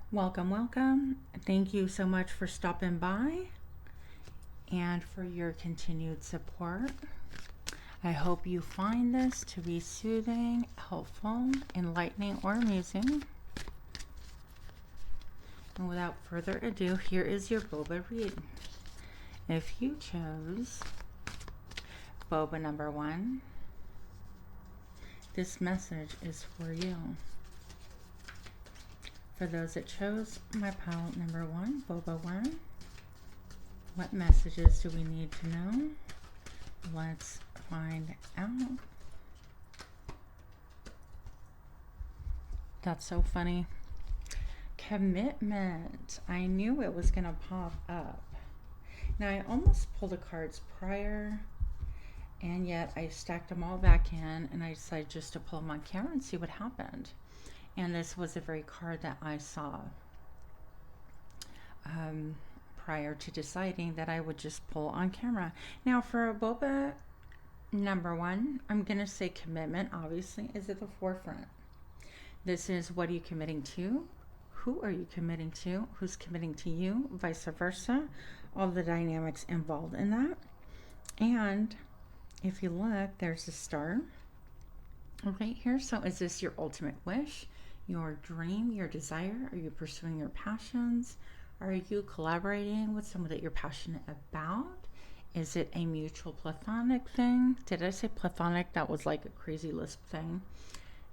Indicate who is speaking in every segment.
Speaker 1: Welcome, welcome. Thank you so much for stopping by and for your continued support. I hope you find this to be soothing, helpful, enlightening, or amusing. And without further ado, here is your Boba read. If you chose Boba number 1, this message is for you. For those that chose my pile number 1, Boba 1, what messages do we need to know? Let's find out. That's so funny. Commitment. I knew it was going to pop up. Now, I almost pulled the cards prior, and yet I stacked them all back in, and I decided just to pull them on camera and see what happened. And this was the very card that I saw prior to deciding that I would just pull on camera. Now for Boba number 1, I'm going to say commitment obviously is at the forefront. This is, what are you committing to? Who are you committing to? Who's committing to you? Vice versa. All the dynamics involved in that. And if you look, there's a star right here. So is this your ultimate wish? Your dream, your desire? Are you pursuing your passions? Are you collaborating with someone that you're passionate about? Is it a mutual platonic thing? Did I say platonic? That was like a crazy lisp thing.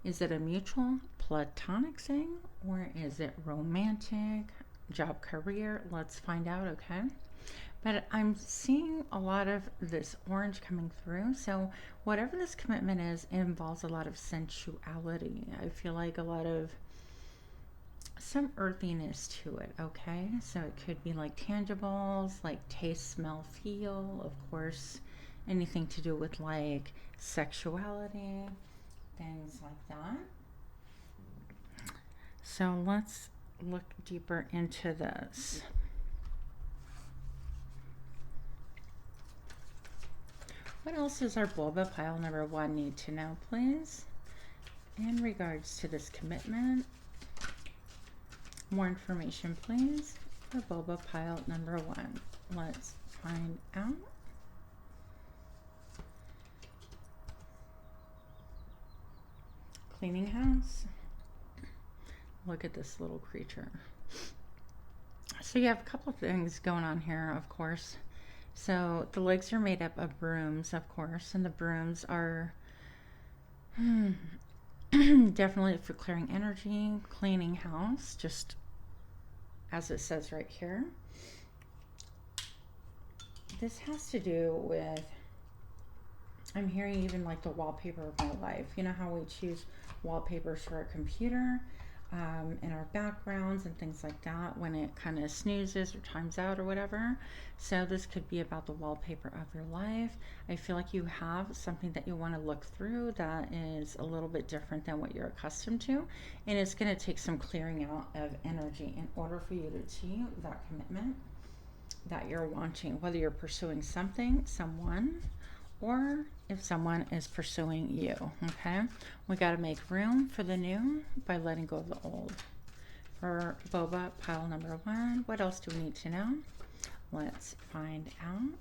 Speaker 1: Is it a mutual platonic thing, or is it romantic, job, career? Let's find out, okay? But I'm seeing a lot of this orange coming through. So whatever this commitment is, it involves a lot of sensuality. I feel like a lot of some earthiness to it, okay? So it could be like tangibles, like taste, smell, feel, of course, anything to do with like sexuality, things like that. So let's look deeper into this. What else does our Boba pile number 1 need to know, please? In regards to this commitment, more information, please, for Boba pile number 1. Let's find out. Cleaning house. Look at this little creature. So you have a couple of things going on here, of course. So the legs are made up of brooms, of course, and the brooms are definitely for clearing energy, cleaning house, just as it says right here. This has to do with, I'm hearing even like the wallpaper of my life. You know how we choose wallpapers for our computer? In our backgrounds and things like that when it kind of snoozes or times out or whatever. So this could be about the wallpaper of your life. I feel like you have something that you want to look through that is a little bit different than what you're accustomed to, and it's going to take some clearing out of energy in order for you to achieve that commitment that you're wanting, whether you're pursuing something, someone, or if someone is pursuing you, okay? We got to make room for the new by letting go of the old. For Boba pile number 1, what else do we need to know? Let's find out.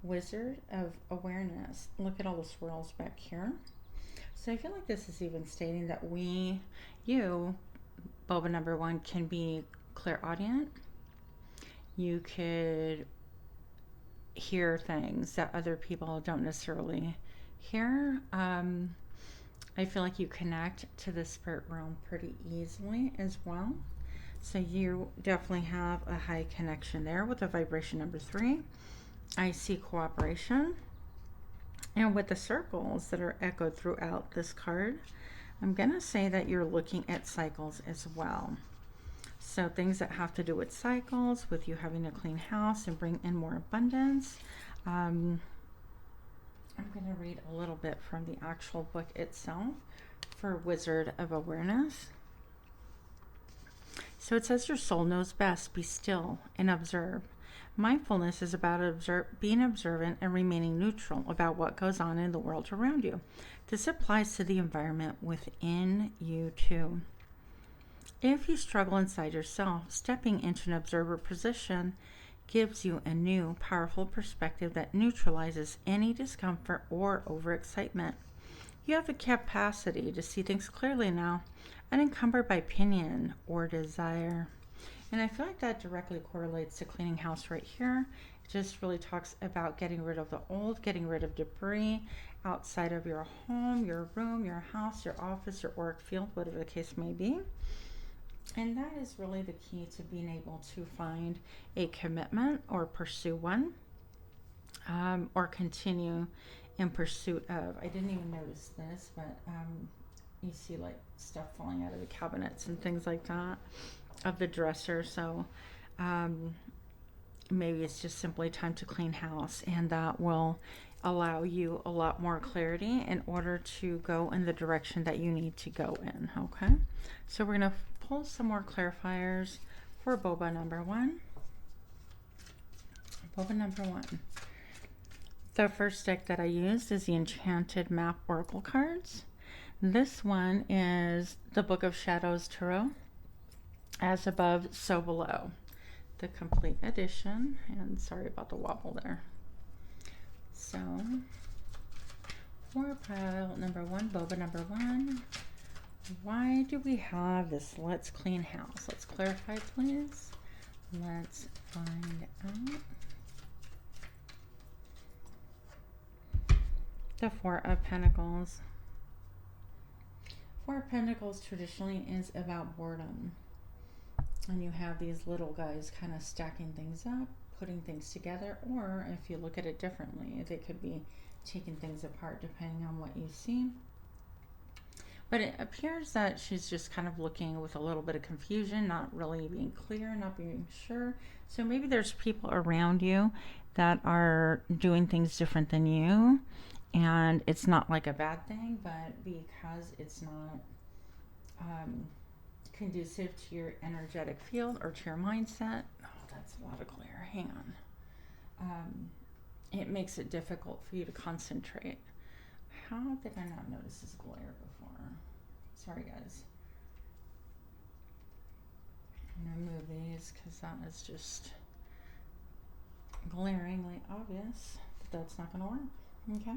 Speaker 1: Wizard of Awareness. Look at all the swirls back here. So I feel like this is even stating that you, Boba number 1, can be clairaudient. You could hear things that other people don't necessarily hear. I feel like you connect to the spirit realm pretty easily as well. So you definitely have a high connection there with the vibration number 3. I see cooperation. And with the circles that are echoed throughout this card, I'm going to say that you're looking at cycles as well. So things that have to do with cycles, with you having a clean house and bring in more abundance. I'm going to read a little bit from the actual book itself for Wizard of Awareness. So it says, your soul knows best. Be still and observe. Mindfulness is about being observant and remaining neutral about what goes on in the world around you. This applies to the environment within you too. If you struggle inside yourself, stepping into an observer position gives you a new, powerful perspective that neutralizes any discomfort or overexcitement. You have the capacity to see things clearly now, unencumbered by opinion or desire. And I feel like that directly correlates to cleaning house right here. It just really talks about getting rid of the old, getting rid of debris outside of your home, your room, your house, your office, your work field, whatever the case may be. And that is really the key to being able to find a commitment or pursue one, or continue in pursuit of. I didn't even notice this, but you see like stuff falling out of the cabinets and things like that of the dresser. So maybe it's just simply time to clean house, and that will allow you a lot more clarity in order to go in the direction that you need to go in. Okay, so we're going to pull some more clarifiers for Boba number 1. Boba number 1. The first deck that I used is the Enchanted Map Oracle cards. This one is the Book of Shadows Tarot, As Above, So Below, the complete edition. And sorry about the wobble there. So, for pile number 1, Boba number 1, why do we have this Let's Clean House? Let's clarify, please. Let's find out. The Four of Pentacles. Four of Pentacles traditionally is about boredom. And you have these little guys kind of stacking things up, putting things together, or if you look at it differently, they could be taking things apart depending on what you see. But it appears that she's just kind of looking with a little bit of confusion, not really being clear, not being sure. So maybe there's people around you that are doing things different than you, and it's not like a bad thing, but because it's not conducive to your energetic field or to your mindset. Oh, that's a lot of glare. Hang on. It makes it difficult for you to concentrate. How did I not notice this glare before? Sorry, guys. I'm going to move these because that is just glaringly obvious that that's not going to work. Okay.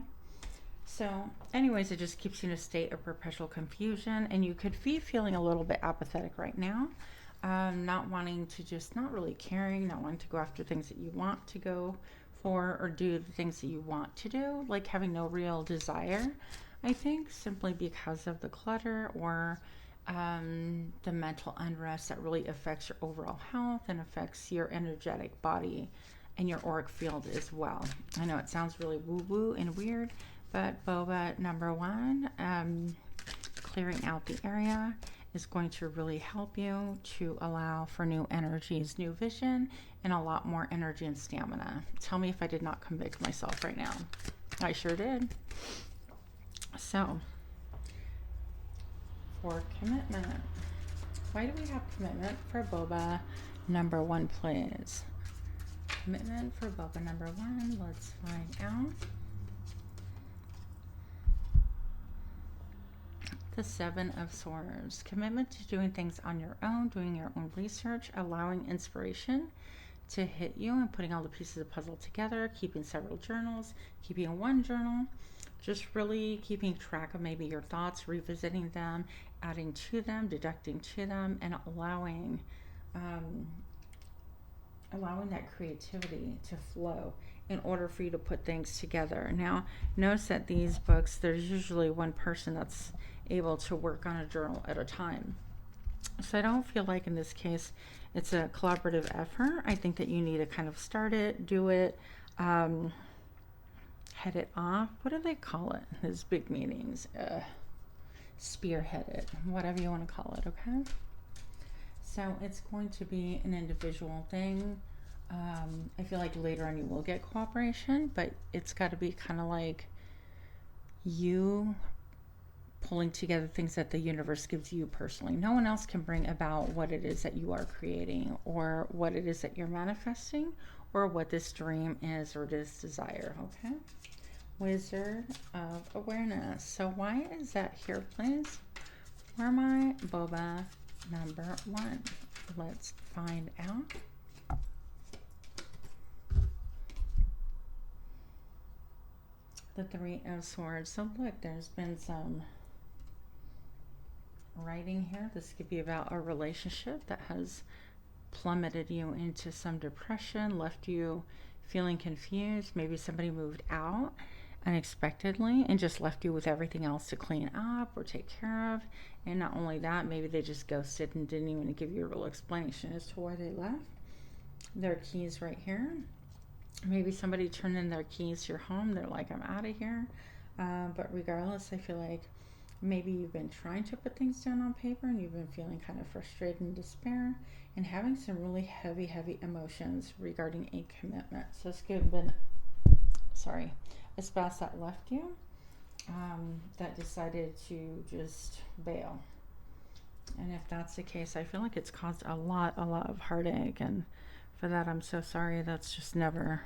Speaker 1: So anyways, it just keeps you in a state of perpetual confusion, and you could be feeling a little bit apathetic right now, not wanting to, just not really caring, not wanting to go after things that you want to go for or do the things that you want to do, like having no real desire, I think, simply because of the clutter or the mental unrest that really affects your overall health and affects your energetic body and your auric field as well. I know it sounds really woo-woo and weird, but Boba number 1, clearing out the area is going to really help you to allow for new energies, new vision, and a lot more energy and stamina. Tell me if I did not convict myself right now. I sure did. So, for commitment. Why do we have commitment for Boba number 1, please? Commitment for Boba number 1. Let's find out. The Seven of Swords. Commitment to doing things on your own, doing your own research, allowing inspiration to hit you and putting all the pieces of the puzzle together, keeping several journals, keeping one journal, just really keeping track of maybe your thoughts, revisiting them, adding to them, deducting to them, and allowing that creativity to flow in order for you to put things together. Now, notice that these books, there's usually one person that's able to work on a journal at a time. So I don't feel like in this case it's a collaborative effort. I think that you need to kind of start it, do it, head it off. What do they call it? These big meetings. Spearhead it, whatever you want to call it, okay? So it's going to be an individual thing. I feel like later on you will get cooperation, but it's got to be kind of like you pulling together things that the universe gives you personally. No one else can bring about what it is that you are creating or what it is that you're manifesting or what this dream is or this desire. Okay. Wizard of Awareness. So why is that here, please? For my Boba number 1. Let's find out. The 3 of Swords. So look, there's been some writing here. This could be about a relationship that has plummeted you into some depression, left you feeling confused. Maybe somebody moved out unexpectedly and just left you with everything else to clean up or take care of. And not only that, maybe they just ghosted and didn't even give you a real explanation as to why they left. Their keys right here. Maybe somebody turned in their keys to your home. They're like, I'm out of here. But regardless, I feel like maybe you've been trying to put things down on paper and you've been feeling kind of frustrated and despair and having some really heavy emotions regarding a commitment. So this could have been, a spouse that left you, that decided to just bail. And if that's the case, I feel like it's caused a lot of heartache, and for that I'm so sorry. That's just never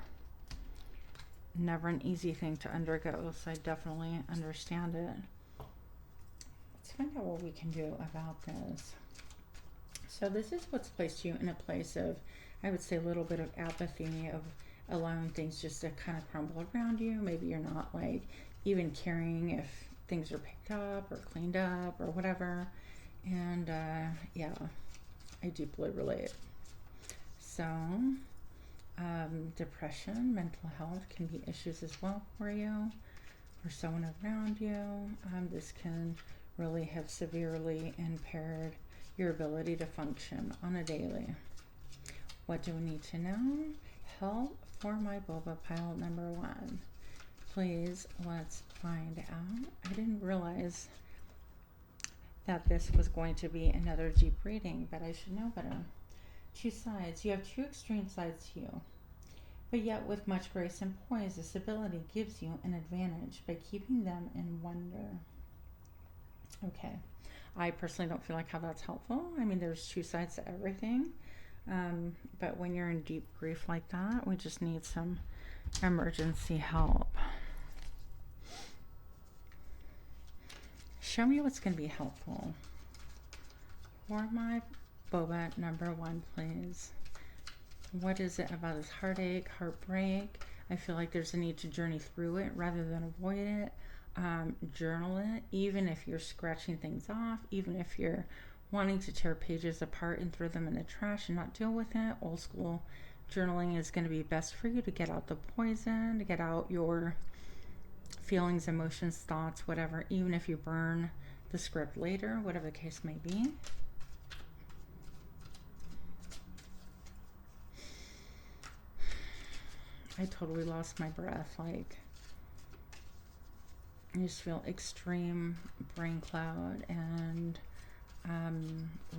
Speaker 1: an easy thing to undergo, so I definitely understand it. Let's find out what we can do about this. So this is what's placed you in a place of, I would say, a little bit of apathy, of allowing things just to kind of crumble around you. Maybe you're not like even caring if things are picked up or cleaned up or whatever. And yeah, I deeply relate. So depression, mental health can be issues as well for you or someone around you. This can really have severely impaired your ability to function on a daily. What do we need to know? Help for my Boba pile number 1. Please, let's find out. I didn't realize that this was going to be another deep reading, but I should know better. 2 sides. You have 2 extreme sides to you, but yet with much grace and poise, this ability gives you an advantage by keeping them in wonder. Okay. I personally don't feel like how that's helpful. I mean, there's 2 sides to everything. But when you're in deep grief like that, we just need some emergency help. Show me what's going to be helpful for my Boba number 1, please. What is it about this heartache, heartbreak? I feel like there's a need to journey through it rather than avoid it. Journal it, even if you're scratching things off, even if you're wanting to tear pages apart and throw them in the trash and not deal with it. Old school journaling is going to be best for you to get out the poison, to get out your feelings, emotions, thoughts, whatever, even if you burn the script later, whatever the case may be. I totally lost my breath. Like, I just feel extreme brain cloud and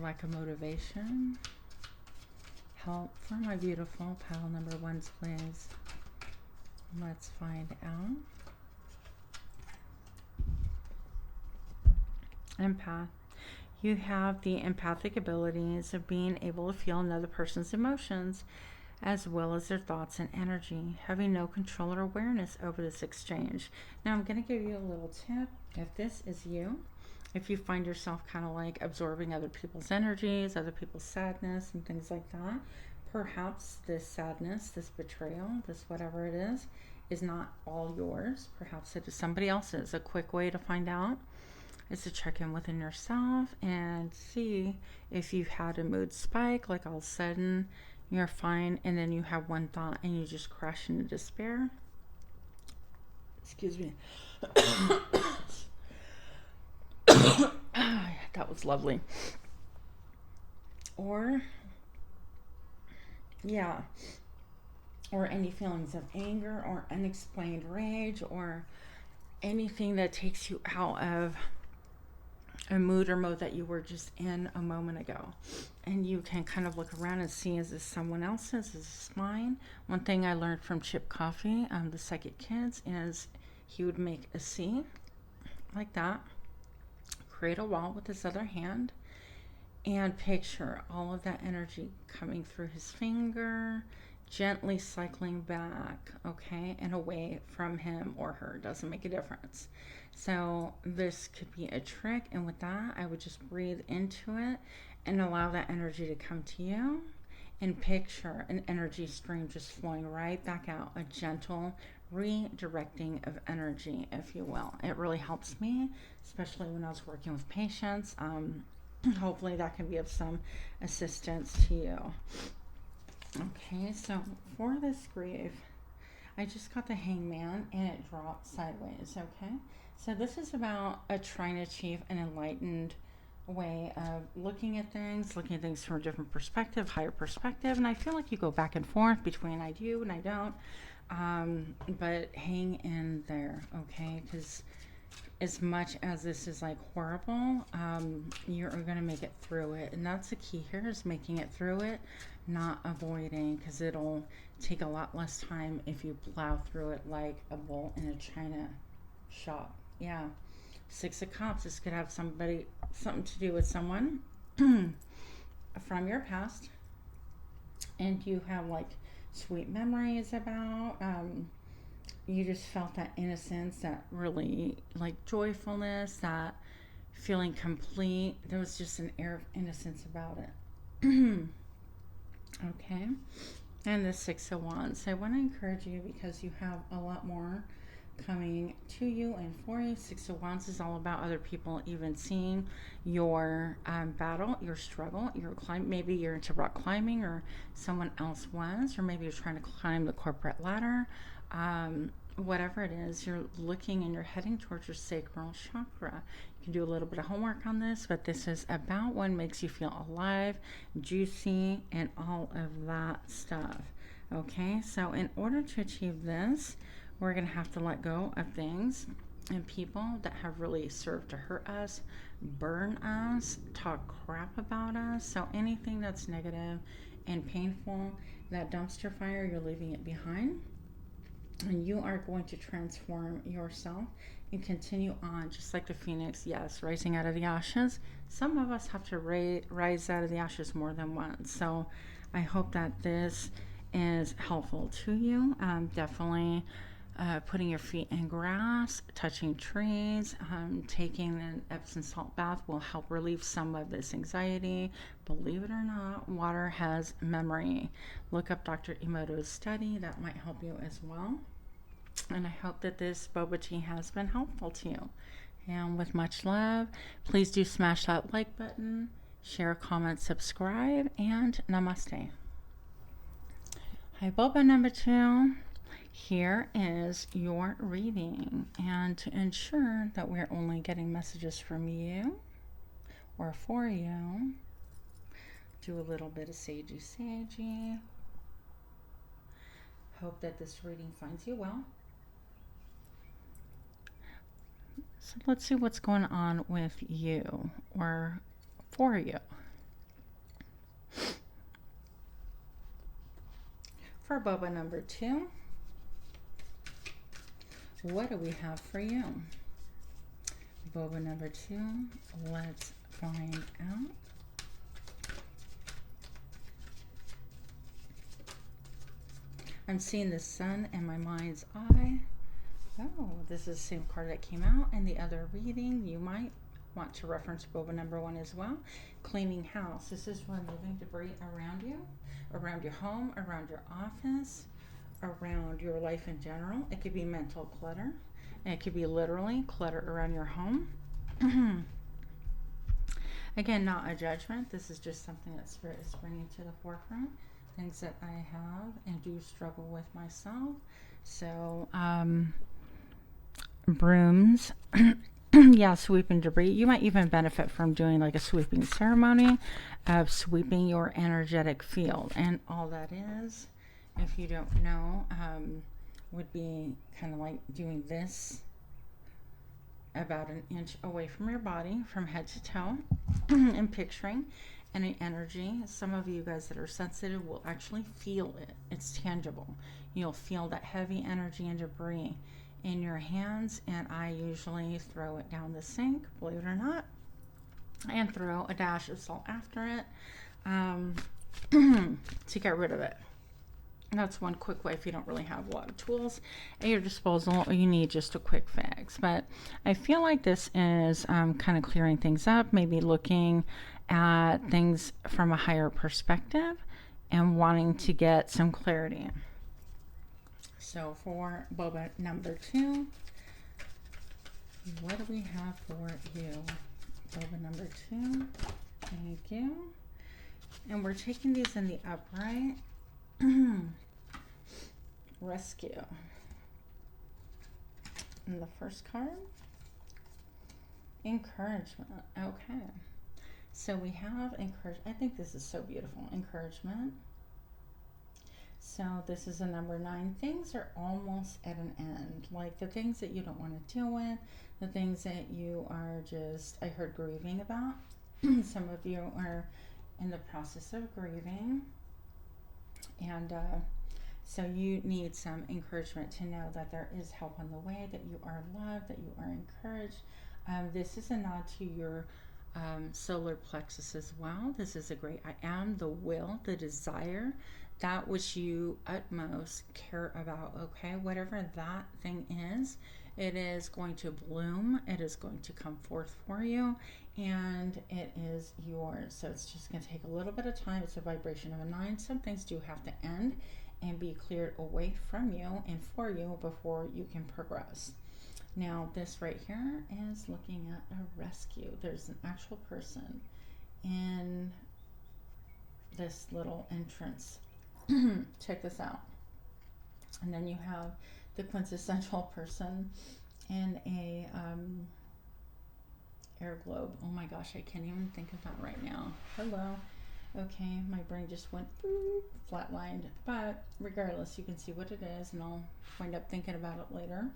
Speaker 1: lack of motivation. Help for my beautiful pile number 1s, please. Let's find out. Empath. You have the empathic abilities of being able to feel another person's emotions as well as their thoughts and energy, having no control or awareness over this exchange. Now I'm going to give you a little tip. If this is you, if you find yourself kind of like absorbing other people's energies, other people's sadness and things like that, perhaps this sadness, this betrayal, this whatever it is not all yours. Perhaps it is somebody else's. A quick way to find out is to check in within yourself and see if you've had a mood spike, like all of a sudden you're fine and then you have one thought and you just crash into despair. Excuse me. That was lovely. Or any feelings of anger or unexplained rage or anything that takes you out of a mood or mode that you were just in a moment ago. And you can kind of look around and see, is this someone else's? Is this mine? One thing I learned from Chip Coffee, the Psychic Kids, is he would make a C like that, create a wall with his other hand, and picture all of that energy coming through his finger, gently cycling back, okay, and away from him or her. Doesn't make a difference. So this could be a trick, and with that, I would just breathe into it and allow that energy to come to you, and picture an energy stream just flowing right back out, a gentle redirecting of energy, if you will. It really helps me, especially when I was working with patients. Hopefully that can be of some assistance to you. Okay, so for this grief, I just got the Hangman and it dropped sideways, okay? So this is about trying to achieve an enlightened way of looking at things from a different perspective, higher perspective, and I feel like you go back and forth between I do and I don't, but hang in there, okay? Because as much as this is like horrible, you're going to make it through it, and that's the key here, is making it through it, not avoiding, because it'll take a lot less time if you plow through it like a bull in a china shop. Yeah. Six of Cups. This could have something to do with someone from your past, and you have like sweet memories about. You just felt that innocence, that really like joyfulness, that feeling complete. There was just an air of innocence about it. Okay, and the Six of Wands. So I want to encourage you, because you have a lot more coming to you and for you. Six of Wands is all about other people even seeing your battle, your struggle, your climb. Maybe you're into rock climbing, or someone else was, or maybe you're trying to climb the corporate ladder. Whatever it is, you're looking and you're heading towards your sacral chakra. You can do a little bit of homework on this, but this is about what makes you feel alive, juicy, and all of that stuff. Okay, so in order to achieve this, we're going to have to let go of things and people that have really served to hurt us, burn us, talk crap about us. So anything that's negative and painful, that dumpster fire, you're leaving it behind. And you are going to transform yourself and continue on, just like the phoenix, yes, rising out of the ashes. Some of us have to rise out of the ashes more than once. So I hope that this is helpful to you. Definitely putting your feet in grass, touching trees, taking an Epsom salt bath will help relieve some of this anxiety. Believe it or not, water has memory. Look up Dr. Emoto's study. That might help you as well. And I hope that this boba tea has been helpful to you. And with much love, please do smash that like button, share, comment, subscribe, and namaste. Hi, boba number 2. Here is your reading, and to ensure that we're only getting messages from you or for you, do a little bit of sagey. Hope that this reading finds you well. So let's see what's going on with you or for you. For boba number 2, what do we have for you? Boba number 2, let's find out. I'm seeing the sun in my mind's eye. Oh, this is the same card that came out in the other reading. You might want to reference boba number 1 as well. Cleaning house. This is removing debris around you, around your home, around your office, around your life in general. It could be mental clutter, and it could be literally clutter around your home. Again, not a judgment. This is just something that Spirit is bringing to the forefront. Things that I have and do struggle with myself. So, brooms. Yeah, sweeping debris. You might even benefit from doing like a sweeping ceremony of sweeping your energetic field. And all that is, if you don't know, would be kind of like doing this about an inch away from your body, from head to toe, and picturing any energy. Some of you guys that are sensitive will actually feel it. It's tangible. You'll feel that heavy energy and debris in your hands, and I usually throw it down the sink, believe it or not, and throw a dash of salt after it to get rid of it. That's one quick way if you don't really have a lot of tools at your disposal, or you need just a quick fix. But I feel like this is kind of clearing things up, maybe looking at things from a higher perspective and wanting to get some clarity. So for Boba number 2, what do we have for you? Boba number 2. Thank you. And we're taking these in the upright. Rescue. And the first card, encouragement. Okay. So we have encouragement. I think this is so beautiful. Encouragement. So this is a number 9. Things are almost at an end. Like the things that you don't want to deal with, the things that you are just, I heard, grieving about. Some of you are in the process of grieving. And so you need some encouragement to know that there is help on the way, that you are loved, that you are encouraged. This is a nod to your solar plexus as well. This is a great I am, the will, the desire, that which you utmost care about, okay? Whatever that thing is, it is going to bloom. It is going to come forth for you, and it is yours. So it's just going to take a little bit of time. It's a vibration of a 9. Some things do have to end and be cleared away from you and for you before you can progress. Now this right here is looking at a rescue. There's an actual person in this little entrance. Check this out. And then you have the quintessential person in a air globe. Oh my gosh, I can't even think of that right now. Hello. Okay, my brain just went flatlined. But regardless, you can see what it is, and I'll wind up thinking about it later.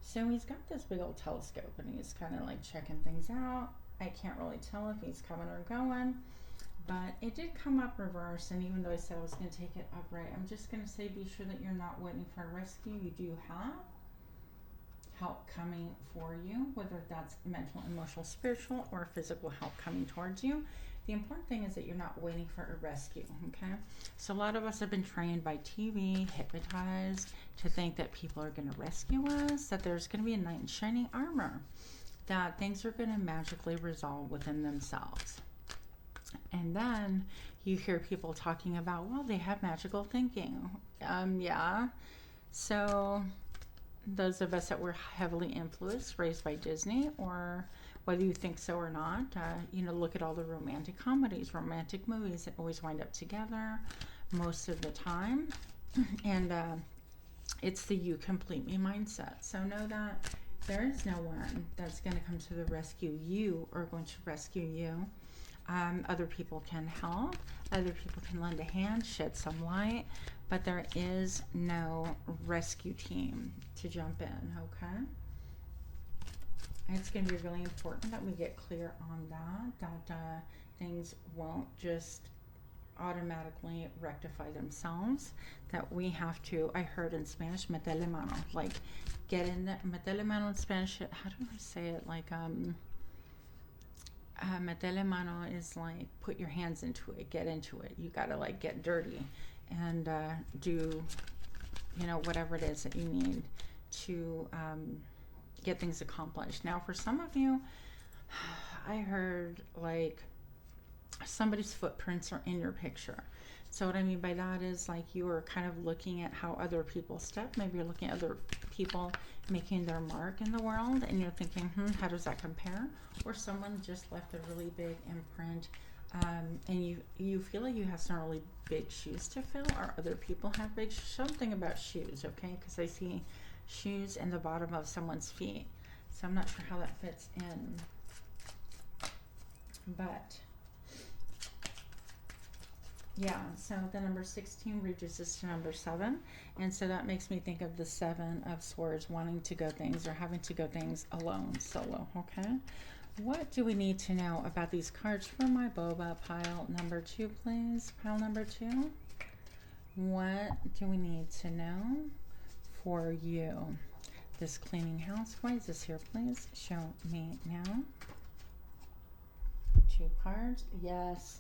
Speaker 1: So he's got this big old telescope, and he's kind of like checking things out. I can't really tell if he's coming or going, but it did come up reverse. And even though I said I was going to take it upright, I'm just going to say be sure that you're not waiting for a rescue. You do have help coming for you, whether that's mental, emotional, spiritual, or physical help coming towards you. The important thing is that you're not waiting for a rescue, okay? So a lot of us have been trained by TV, hypnotized, to think that people are going to rescue us, that there's going to be a knight in shining armor, that things are going to magically resolve within themselves. And then you hear people talking about, well, they have magical thinking. Yeah. So those of us that were heavily influenced, raised by Disney, or whether you think so or not, look at all the romantic comedies, romantic movies that always wind up together most of the time. And it's the you complete me mindset. So know that there is no one that's going to come to the rescue. You are going to rescue you. Other people can help. Other people can lend a hand, shed some light. But there is no rescue team to jump in, okay? It's going to be really important that we get clear on that things won't just automatically rectify themselves, that we have to, I heard in Spanish, metele mano, like get in there. Metele mano in Spanish, how do I say it? Like, metele mano is like put your hands into it, get into it. You got to like get dirty and do, whatever it is that you need to get things accomplished. Now, for some of you, I heard like somebody's footprints are in your picture. So what I mean by that is like you are kind of looking at how other people step. Maybe you're looking at other people making their mark in the world, and you're thinking, how does that compare? Or someone just left a really big imprint, and you feel like you have some really big shoes to fill, or other people have big something about shoes, okay? Because I see shoes in the bottom of someone's feet, so I'm not sure how that fits in, but yeah. So the number 16 reduces to number 7, and so that makes me think of the 7 of Swords, wanting to go things or having to go things alone, solo, okay? What do we need to know about these cards for my Boba? Pile number 2, please. Pile number 2. What do we need to know for you? This cleaning house. Why is this here, please? Show me now. 2 cards. Yes.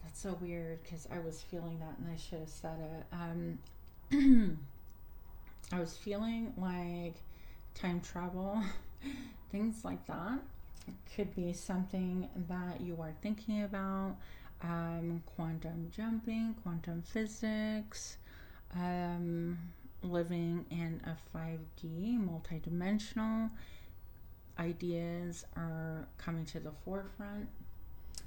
Speaker 1: That's so weird because I was feeling that and I should have said it. I was feeling like time travel, things like that. It could be something that you are thinking about. Quantum jumping, quantum physics, living in a 5D, multidimensional. Ideas are coming to the forefront.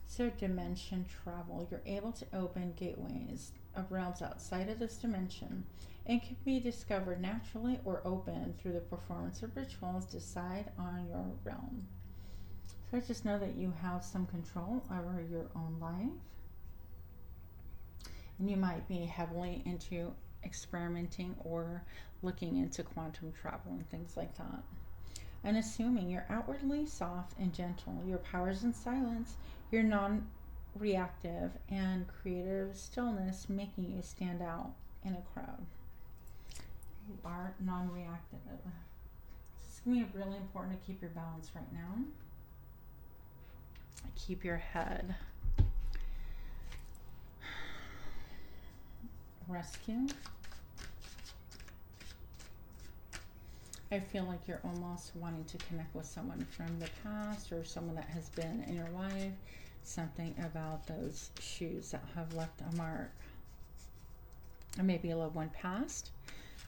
Speaker 1: So dimension travel, you're able to open gateways of realms outside of this dimension and can be discovered naturally or opened through the performance of rituals. Decide on your realm. So just know that you have some control over your own life. And you might be heavily into experimenting or looking into quantum travel and things like that. Unassuming, you're outwardly soft and gentle. Your powers in silence, your non-reactive and creative stillness making you stand out in a crowd. You are non-reactive. It's going to be really important to keep your balance right now. Keep your head. Rescue. I feel like you're almost wanting to connect with someone from the past or someone that has been in your life. Something about those shoes that have left a mark. Or maybe a loved one passed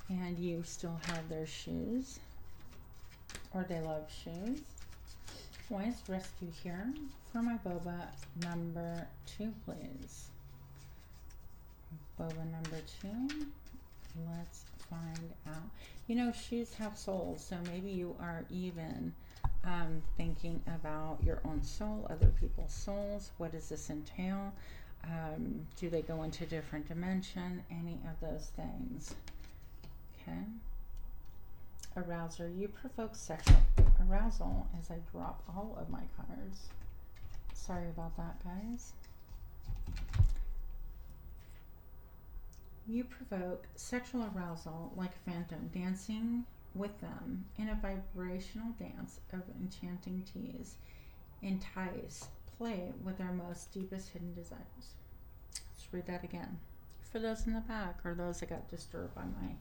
Speaker 1: and you still have their shoes. Or they love shoes. Why is rescue here? For my Boba number 2, please. Boba number 2. Let's find out. You know, shoes have souls, so maybe you are even thinking about your own soul, other people's souls. What does this entail? Do they go into a different dimension? Any of those things. Okay. Arouser. You provoke sexual arousal as I drop all of my cards. Sorry about that, guys. You provoke sexual arousal like a phantom, dancing with them in a vibrational dance of enchanting tease. Entice, play with our most deepest hidden desires. Let's read that again. For those in the back or those that got disturbed by my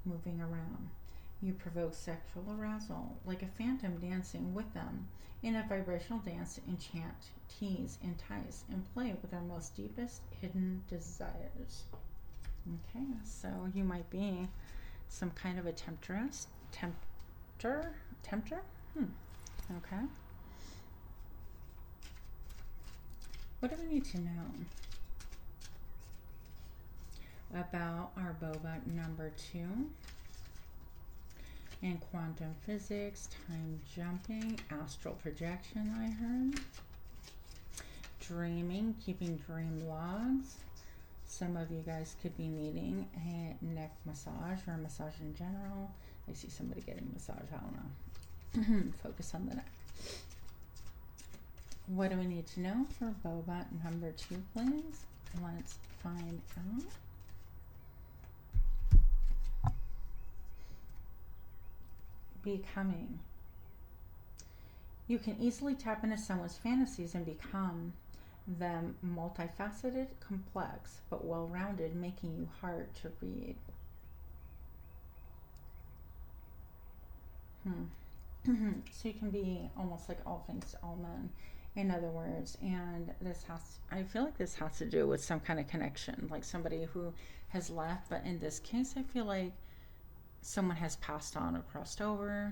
Speaker 1: moving around. You provoke sexual arousal like a phantom, dancing with them in a vibrational dance to enchant, tease, entice, and play with our most deepest hidden desires. Okay, so you might be some kind of a temptress. Tempter? Okay. What do we need to know about our Boba number 2? And quantum physics, time jumping, astral projection, I heard. Dreaming, keeping dream logs. Some of you guys could be needing a neck massage or a massage in general. I see somebody getting a massage, I don't know. Focus on the neck. What do we need to know for Boba number 2, please? Let's find out. Becoming. You can easily tap into someone's fantasies and become them, multifaceted, complex, but well-rounded, making you hard to read. So you can be almost like all things to all men, in other words, and I feel like this has to do with some kind of connection, like somebody who has left, but in this case, I feel like someone has passed on or crossed over,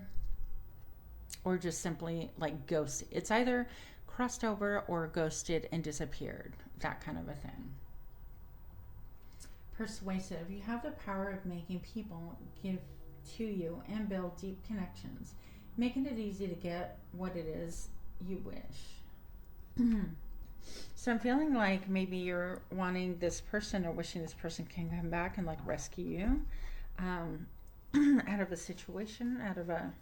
Speaker 1: or just simply like ghosted. It's either crossed over or ghosted and disappeared, that kind of a thing. Persuasive. You have the power of making people give to you and build deep connections, making it easy to get what it is you wish. So I'm feeling like maybe you're wanting this person or wishing this person can come back and like rescue you out of a situation, out of a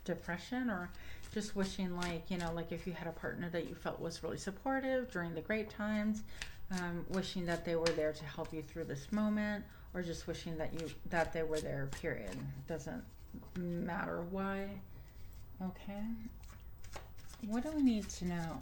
Speaker 1: depression, or just wishing like, you know, like if you had a partner that you felt was really supportive during the great times, wishing that they were there to help you through this moment, or just wishing that they were there, period. Doesn't matter why. Okay. What do we need to know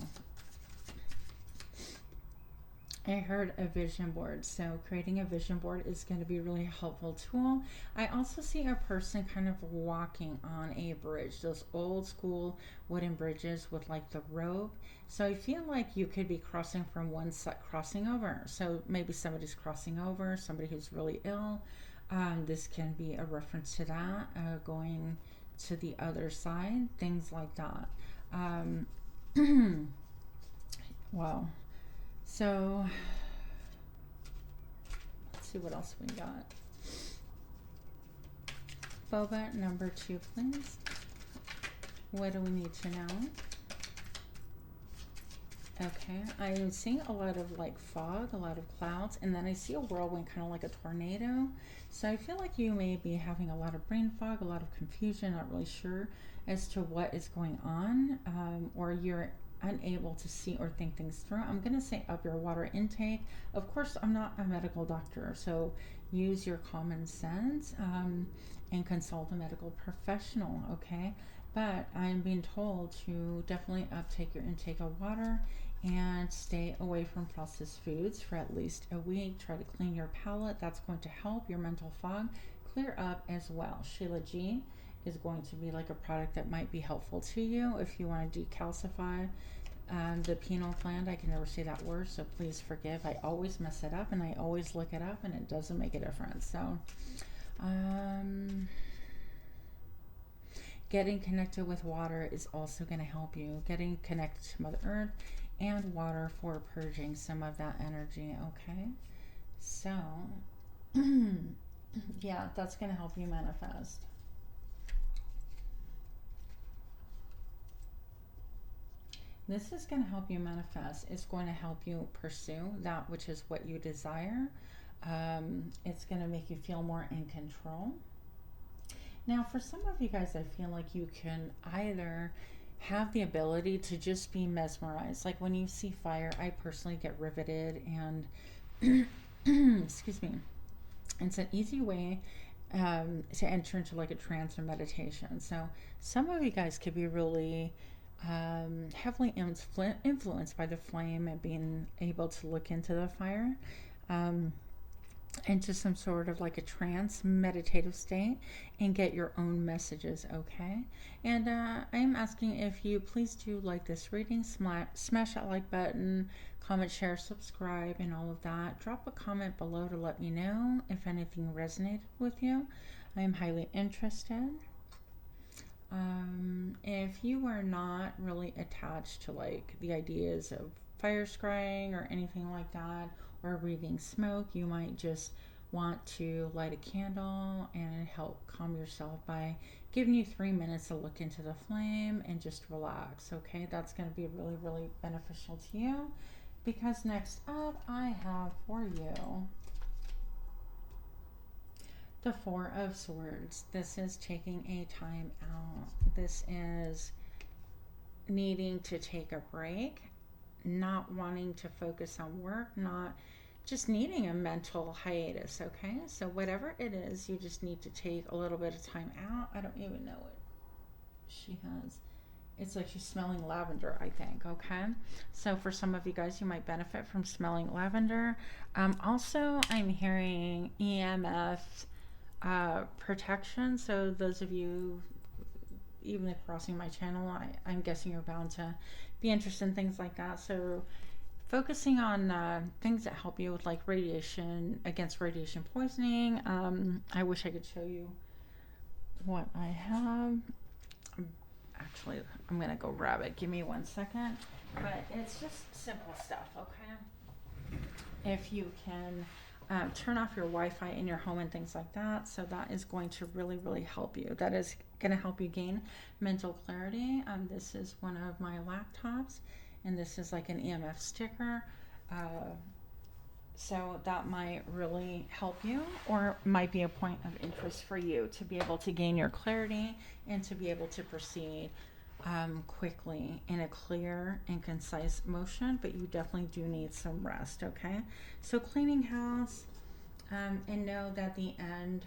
Speaker 1: I heard a vision board. So creating a vision board is going to be a really helpful tool. I also see a person kind of walking on a bridge, those old school wooden bridges with like the rope. So I feel like you could be crossing from one side, crossing over. So maybe somebody's crossing over, somebody who's really ill. This can be a reference to that, going to the other side, things like that. Wow. So let's see what else we got. Boba, number 2, please. What do we need to know? Okay, I am seeing a lot of like fog, a lot of clouds, and then I see a whirlwind, kind of like a tornado. So I feel like you may be having a lot of brain fog, a lot of confusion, not really sure as to what is going on, or you're unable to see or think things through. I'm going to say up your water intake. Of course, I'm not a medical doctor, so use your common sense, and consult a medical professional, okay? But I'm being told to definitely uptake your intake of water and stay away from processed foods for at least a week. Try to clean your palate. That's going to help your mental fog clear up as well. Sheila G is going to be like a product that might be helpful to you if you want to decalcify the pineal gland. I can never say that word, so please forgive. I always mess it up and I always look it up and it doesn't make a difference. So getting connected with water is also going to help you. Getting connected to Mother Earth and water for purging some of that energy, okay? So, yeah, that's going to help you manifest. This is going to help you manifest. It's going to help you pursue that which is what you desire. It's going to make you feel more in control. Now, for some of you guys, I feel like you can either have the ability to just be mesmerized. Like when you see fire, I personally get riveted and, excuse me, it's an easy way to enter into like a trance or meditation. So some of you guys could be really heavily influenced by the flame and being able to look into the fire. Into some sort of like a trance meditative state and get your own messages, okay? And I am asking if you please do like this reading, smash that like button, comment, share, subscribe, and all of that. Drop a comment below to let me know if anything resonated with you. I am highly interested. If you are not really attached to like the ideas of fire scrying or anything like that, or breathing smoke, you might just want to light a candle and help calm yourself by giving you 3 minutes to look into the flame and just relax, okay? That's going to be really, really beneficial to you, because next up I have for you the Four of Swords. This is taking a time out. This is needing to take a break, not wanting to focus on work, not just needing a mental hiatus, okay? So whatever it is, you just need to take a little bit of time out. I don't even know what she has. It's like she's smelling lavender, I think, okay? So for some of you guys, you might benefit from smelling lavender. Also, I'm hearing EMF protection. So those of you even if crossing my channel, I'm guessing you're bound to be interested in things like that. So focusing on things that help you with like radiation, against radiation poisoning. I wish I could show you what I have. Actually, I'm gonna go grab it. Give me 1 second. But it's just simple stuff, okay? If you can turn off your Wi-Fi in your home and things like that. So that is going to really, really help you. That is going to help you gain mental clarity. This is one of my laptops, and this is like an EMF sticker. So that might really help you, or might be a point of interest for you to be able to gain your clarity and to be able to proceed quickly in a clear and concise motion. But you definitely do need some rest, okay? So cleaning house, and know that the end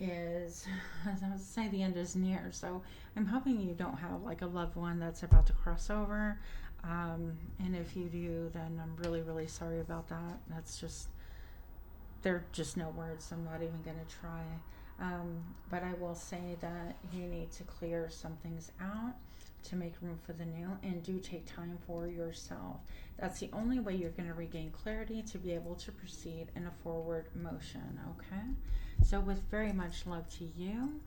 Speaker 1: is, as I would say, the end is near. So I'm hoping you don't have like a loved one that's about to cross over. And if you do, then I'm really, really sorry about that. That's just, there are just no words. I'm not even going to try. But I will say that you need to clear some things out to make room for the new, and do take time for yourself. That's the only way you're going to regain clarity to be able to proceed in a forward motion, okay? So with very much love to you,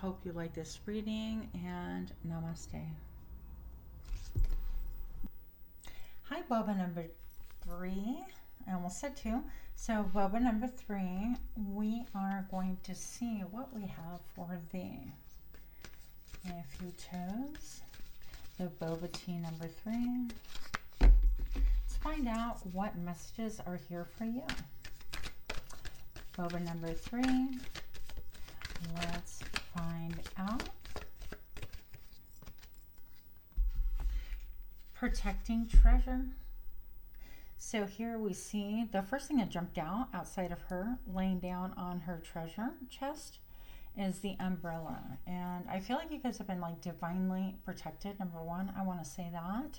Speaker 1: hope you like this reading, and namaste. Hi, Boba number 3. I almost said 2. So Boba number 3, we are going to see what we have for thee. If you chose the Boba Tea number 3, let's find out what messages are here for you. Boba number 3, let's find out. Protecting treasure. So here we see the first thing that jumped out outside of her laying down on her treasure chest is the umbrella. And I feel like you guys have been like divinely protected, number 1. I want to say that.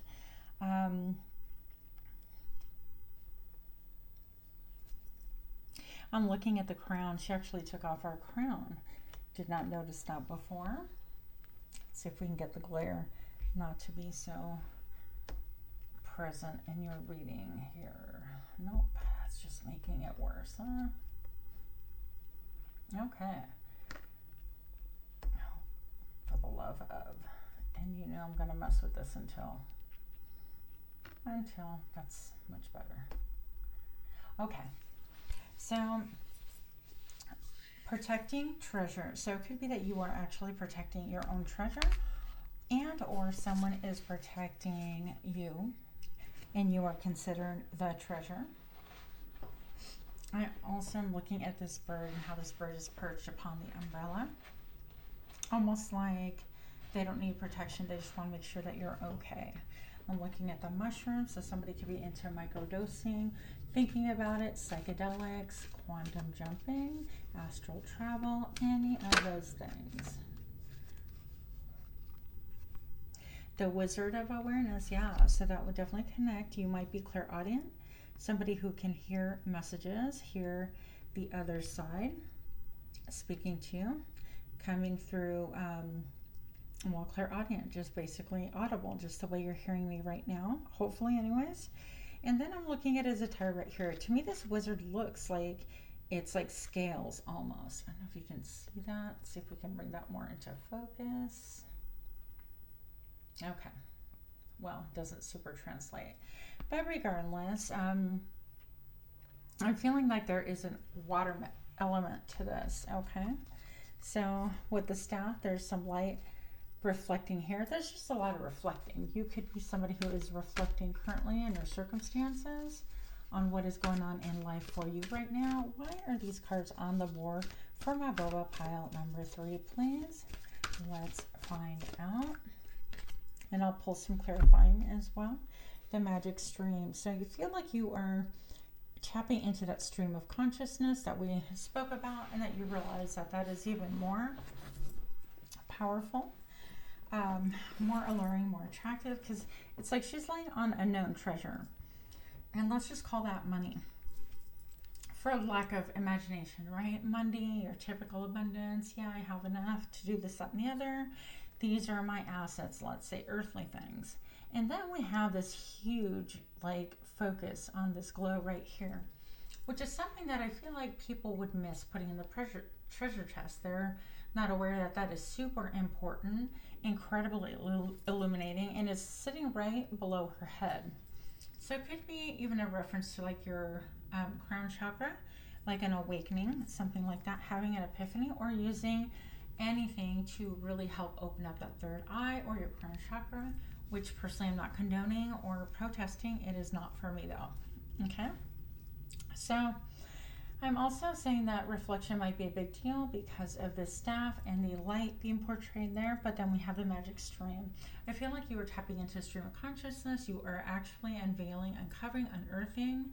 Speaker 1: I'm looking at the crown. She actually took off her crown. Did not notice that before. Let's see if we can get the glare not to be so present in your reading here. Nope, that's just making it worse, huh? Okay. For the love of. And you know I'm going to mess with this until that's much better. Okay. So, protecting treasure. So it could be that you are actually protecting your own treasure, and or someone is protecting you and you are considered the treasure. I also am looking at this bird and how this bird is perched upon the umbrella. Almost like they don't need protection, they just want to make sure that you're okay. I'm looking at the mushrooms, so somebody could be into microdosing, thinking about it, psychedelics, quantum jumping, astral travel, any of those things. The Wizard of Awareness, yeah, so that would definitely connect. You might be clairaudient, somebody who can hear messages, hear the other side speaking to you, coming through, well, clairaudient, just basically audible, just the way you're hearing me right now, hopefully anyways. And then I'm looking at it as a tarot right here. To me, this wizard looks like it's like scales almost. I don't know if you can see that. Let's see if we can bring that more into focus. Okay. Well, it doesn't super translate. But regardless, I'm feeling like there is a water element to this, okay? So with the staff, there's some light reflecting here. There's just a lot of reflecting. You could be somebody who is reflecting currently in your circumstances on what is going on in life for you right now. Why are these cards on the board for my Boba pile number 3, please? Let's find out. And I'll pull some clarifying as well. The magic stream. So you feel like you are tapping into that stream of consciousness that we spoke about, and that you realize that that is even more powerful, more alluring, more attractive, because it's like she's laying on a known treasure. And let's just call that money, for lack of imagination, right? Money, your typical abundance. Yeah, I have enough to do this, that, and the other. These are my assets, let's say earthly things. And then we have this huge like focus on this glow right here, which is something that I feel like people would miss putting in the treasure chest. They're not aware that that is super important, incredibly illuminating, and is sitting right below her head. So it could be even a reference to like your crown chakra, like an awakening, something like that, having an epiphany, or using anything to really help open up that third eye or your crown chakra, which personally I'm not condoning or protesting. It is not for me though. Okay, so I'm also saying that reflection might be a big deal because of the staff and the light being portrayed there, but then we have the magic stream. I feel like you are tapping into a stream of consciousness. You are actually unveiling, uncovering, unearthing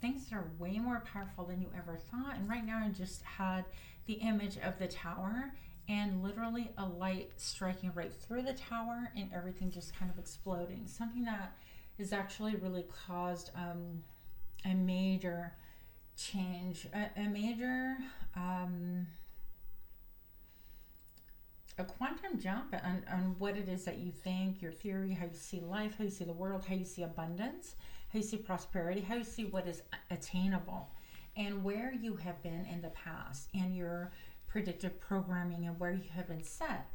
Speaker 1: things that are way more powerful than you ever thought. And right now I just had the image of the tower, and literally a light striking right through the tower and everything just kind of exploding. Something that has actually really caused a major change, a major a quantum jump on what it is that you think, your theory, how you see life, how you see the world, how you see abundance, how you see prosperity, how you see what is attainable, and where you have been in the past, and your predictive programming, and where you have been set.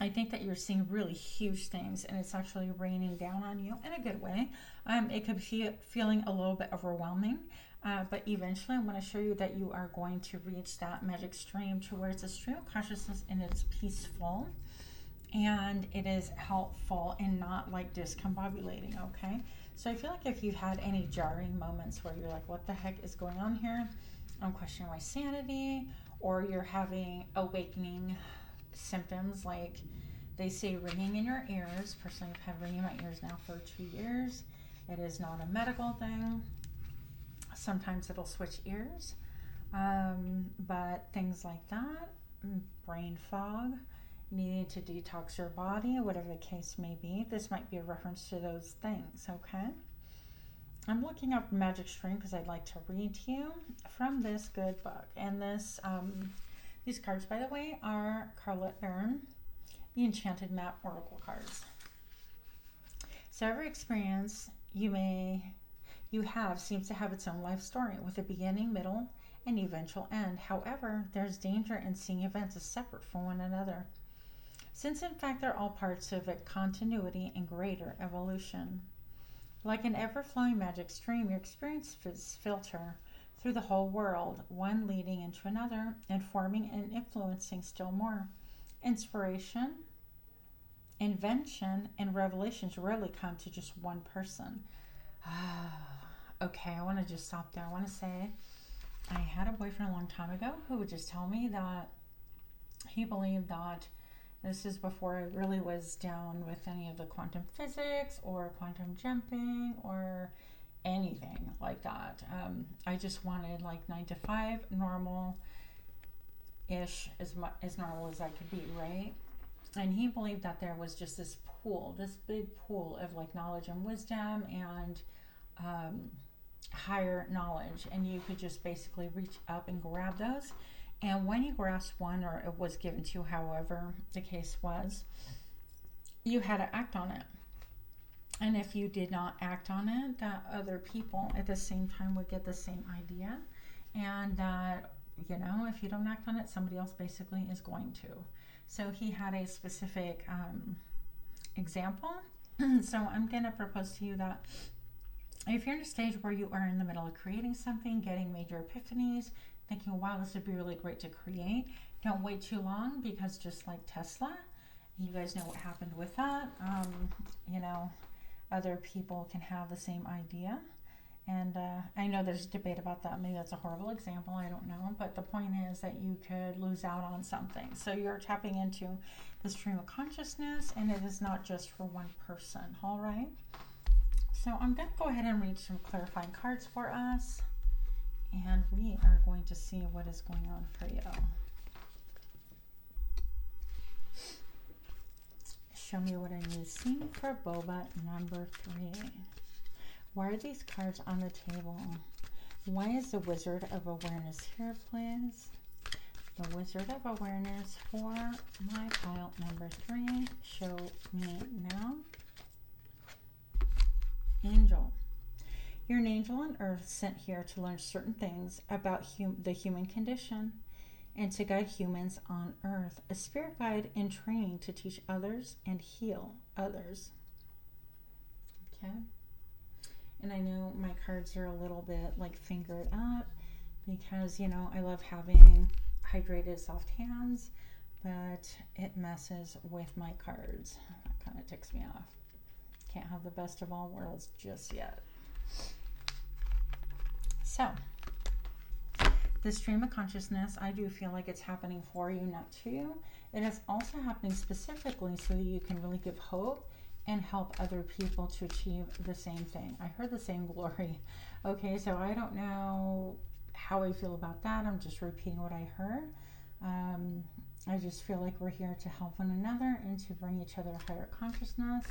Speaker 1: I think that you're seeing really huge things, and it's actually raining down on you in a good way. It could be feeling a little bit overwhelming, but eventually I'm going to show you that you are going to reach that magic stream to where it's a stream of consciousness and it's peaceful and it is helpful and not like discombobulating, okay? So I feel like if you've had any jarring moments where you're like, what the heck is going on here? I'm questioning my sanity, or you're having awakening symptoms like they say ringing in your ears. Personally, I've had ringing in my ears now for 2 years. It is not a medical thing. Sometimes it'll switch ears, but things like that, brain fog, needing to detox your body, whatever the case may be. This might be a reference to those things, okay? I'm looking up Magic Stream because I'd like to read to you from this good book. And this, these cards, by the way, are Carlette Baron, the Enchanted Map Oracle cards. So every experience you have seems to have its own life story with a beginning, middle, and eventual end. However, there's danger in seeing events as separate from one another, since in fact they're all parts of a continuity and greater evolution. Like an ever-flowing magic stream, your experiences filter through the whole world, one leading into another, informing and influencing still more. Inspiration, invention, and revelations rarely come to just one person. Okay, I want to just stop there. I want to say I had a boyfriend a long time ago who would just tell me that he believed that this is before I really was down with any of the quantum physics or quantum jumping or anything like that. I just wanted like 9 to 5, normal-ish, as normal as I could be, right? And he believed that there was just this pool, this big pool of like knowledge and wisdom and higher knowledge, and you could just basically reach up and grab those. And when you grasped one, or it was given to you, however the case was, you had to act on it. And if you did not act on it, that other people at the same time would get the same idea, and that, you know, if you don't act on it, somebody else basically is going to. So he had a specific example. So I'm going to propose to you that if you're in a stage where you are in the middle of creating something, getting major epiphanies, thinking, wow, this would be really great to create, don't wait too long, because just like Tesla, you guys know what happened with that. You know, other people can have the same idea. And I know there's debate about that. Maybe that's a horrible example. I don't know. But the point is that you could lose out on something. So you're tapping into the stream of consciousness, and it is not just for one person. All right? So I'm going to go ahead and read some clarifying cards for us. And we are going to see what is going on for you. Show me what I need to see for Boba number 3. Why are these cards on the table? Why is the Wizard of Awareness here, please? The Wizard of Awareness for my pile number 3. Show me now. Angel. You're an angel on earth sent here to learn certain things about the human condition and to guide humans on earth. A spirit guide in training to teach others and heal others. Okay. And I know my cards are a little bit like fingered up because, you know, I love having hydrated soft hands, but it messes with my cards. That kind of ticks me off. Can't have the best of all worlds just yet. So, the stream of consciousness, I do feel like it's happening for you, not to you. It is also happening specifically so that you can really give hope and help other people to achieve the same thing. I heard the same glory. Okay, so I don't know how I feel about that. I'm just repeating what I heard. I just feel like we're here to help one another and to bring each other a higher consciousness.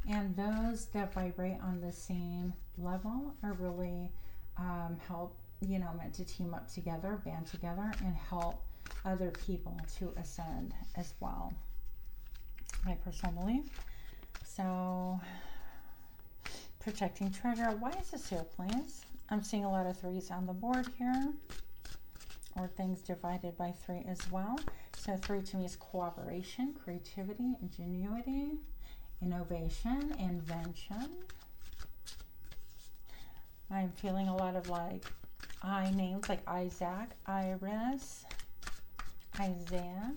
Speaker 1: And those that vibrate on the same level are really help, you know, meant to team up together, band together, and help other people to ascend as well. My personal belief. So, protecting treasure. Why is this here, please? I'm seeing a lot of 3s on the board here, or things divided by 3 as well. So 3 to me is cooperation, creativity, ingenuity, innovation, invention. I'm feeling a lot of like I names like Isaac, Iris, Isaiah,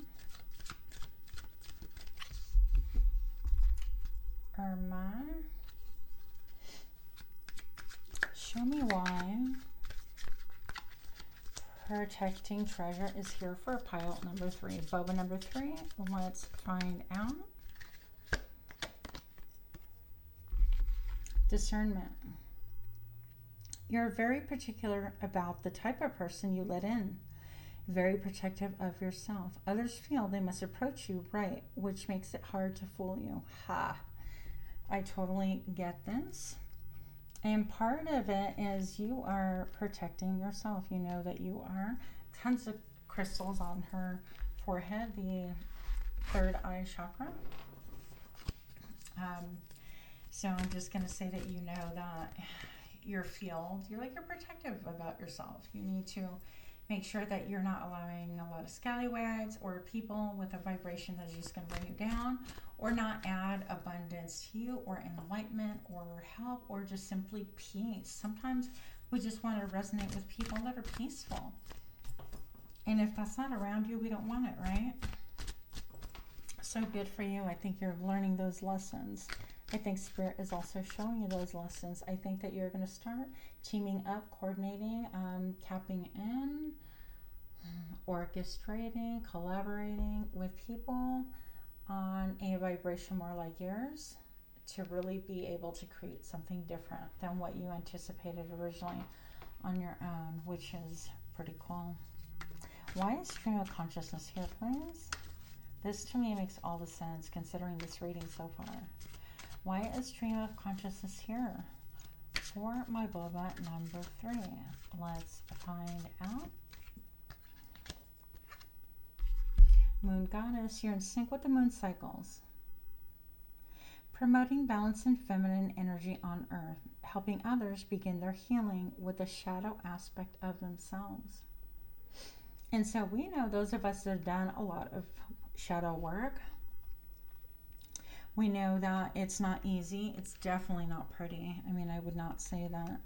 Speaker 1: Irma. Show me why protecting treasure is here for pile number 3. Boba number 3. Let's find out. Discernment. You're very particular about the type of person you let in. Very protective of yourself. Others feel they must approach you right, which makes it hard to fool you. Ha! I totally get this. And part of it is you are protecting yourself. You know that you are. Tons of crystals on her forehead, the 3rd eye chakra. So I'm just going to say that you know that your field, you're protective about yourself. You need to make sure that you're not allowing a lot of scallywags or people with a vibration that's just going to bring you down, or not add abundance to you, or enlightenment, or help, or just simply peace. Sometimes we just want to resonate with people that are peaceful. And if that's not around you, we don't want it, right? So good for you. I think you're learning those lessons. I think Spirit is also showing you those lessons. I think that you're going to start teaming up, coordinating, tapping in, orchestrating, collaborating with people on a vibration more like yours to really be able to create something different than what you anticipated originally on your own, which is pretty cool. Why is stream of consciousness here, please? This to me makes all the sense considering this reading so far. Why is stream of consciousness here for my Boba number 3? Let's find out. Moon Goddess, you're in sync with the moon cycles. Promoting balance and feminine energy on Earth, helping others begin their healing with the shadow aspect of themselves. And so we know those of us that have done a lot of shadow work, we know that it's not easy. It's definitely not pretty. I mean, I would not say that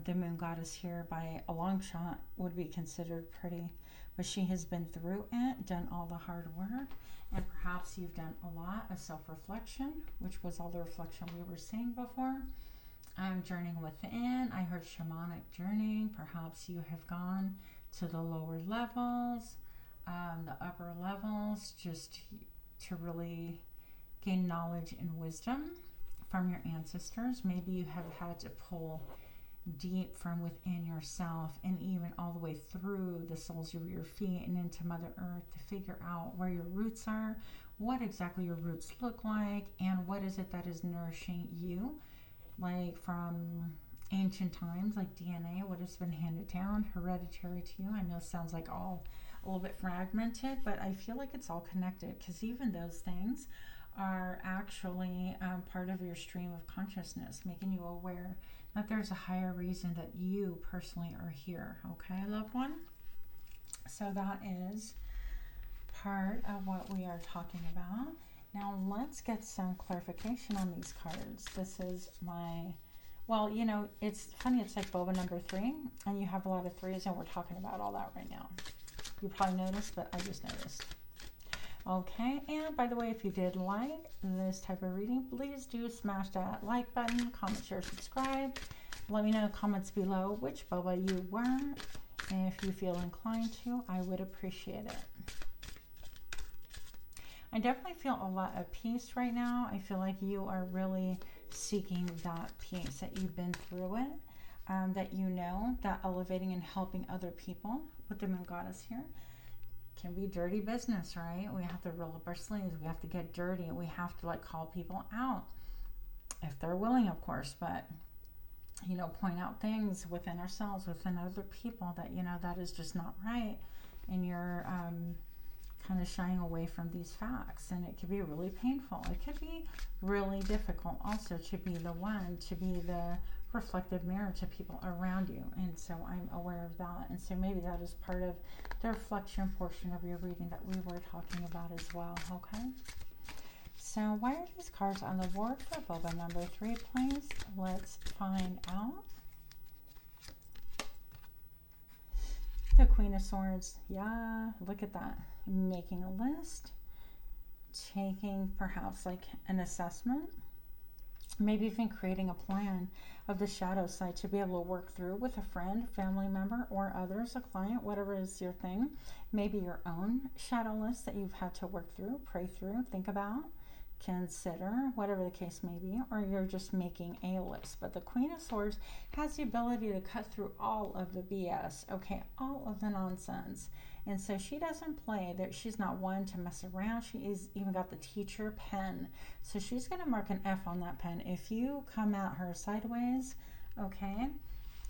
Speaker 1: the moon goddess here by a long shot would be considered pretty. But she has been through it, done all the hard work, and perhaps you've done a lot of self-reflection, which was all the reflection we were seeing before. Journeying within. I heard shamanic journeying. Perhaps you have gone to the lower levels, the upper levels, just to really gain knowledge and wisdom from your ancestors. Maybe you have had to pull deep from within yourself and even all the way through the soles of your feet and into Mother Earth to figure out where your roots are, what exactly your roots look like, and what is it that is nourishing you, like from ancient times, like DNA, what has been handed down, hereditary to you. I know it sounds like all a little bit fragmented, but I feel like it's all connected, because even those things are actually part of your stream of consciousness, making you aware that there's a higher reason that you personally are here. Okay, loved one? So that is part of what we are talking about. Now let's get some clarification on these cards. This is my, well, you know, it's funny, it's like Boba number 3, and you have a lot of 3s, and we're talking about all that right now. You probably noticed, but I just noticed. Okay, and by the way, if you did like this type of reading, please do smash that like button, comment, share, subscribe. Let me know in the comments below which Boba you were, and if you feel inclined to, I would appreciate it. I definitely feel a lot of peace right now. I feel like you are really seeking that peace, that you've been through it, that you know that elevating and helping other people with the moon goddess here can be dirty business, right? We have to roll up our sleeves. We have to get dirty. We have to like call people out if they're willing, of course, but you know, point out things within ourselves, within other people that, you know, that is just not right. And you're kind of shying away from these facts. And it could be really painful. It could be really difficult also to be the one, to be the reflective mirror to people around you. And so I'm aware of that. And so maybe that is part of the reflection portion of your reading that we were talking about as well. Okay. So why are these cards on the board for Boba number 3, please? Let's find out. The Queen of Swords. Yeah, look at that. Making a list. Taking perhaps like an assessment. Maybe even creating a plan of the shadow side to be able to work through with a friend, family member, or others, a client, whatever is your thing. Maybe your own shadow list that you've had to work through, pray through, think about, consider, whatever the case may be, or you're just making a list. But the Queen of Swords has the ability to cut through all of the BS, okay, all of the nonsense. And so she doesn't play, that she's not one to mess around. She is even got the teacher pen. So she's going to mark an F on that pen if you come at her sideways, okay?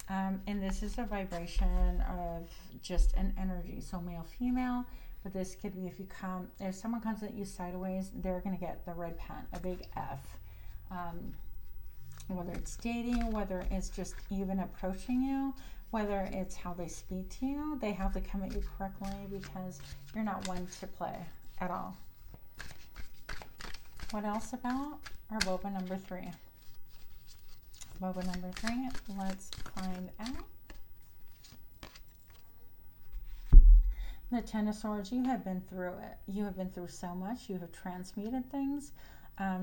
Speaker 1: And this is a vibration of just an energy, so male, female. But this could be if someone comes at you sideways, they're going to get the red pen, a big F. Whether it's dating, whether it's just even approaching you, whether it's how they speak to you, they have to come at you correctly because you're not one to play at all. What else about our Boba number 3? Boba number 3, let's find out. The Ten of Swords, you have been through it. You have been through so much. You have transmuted things.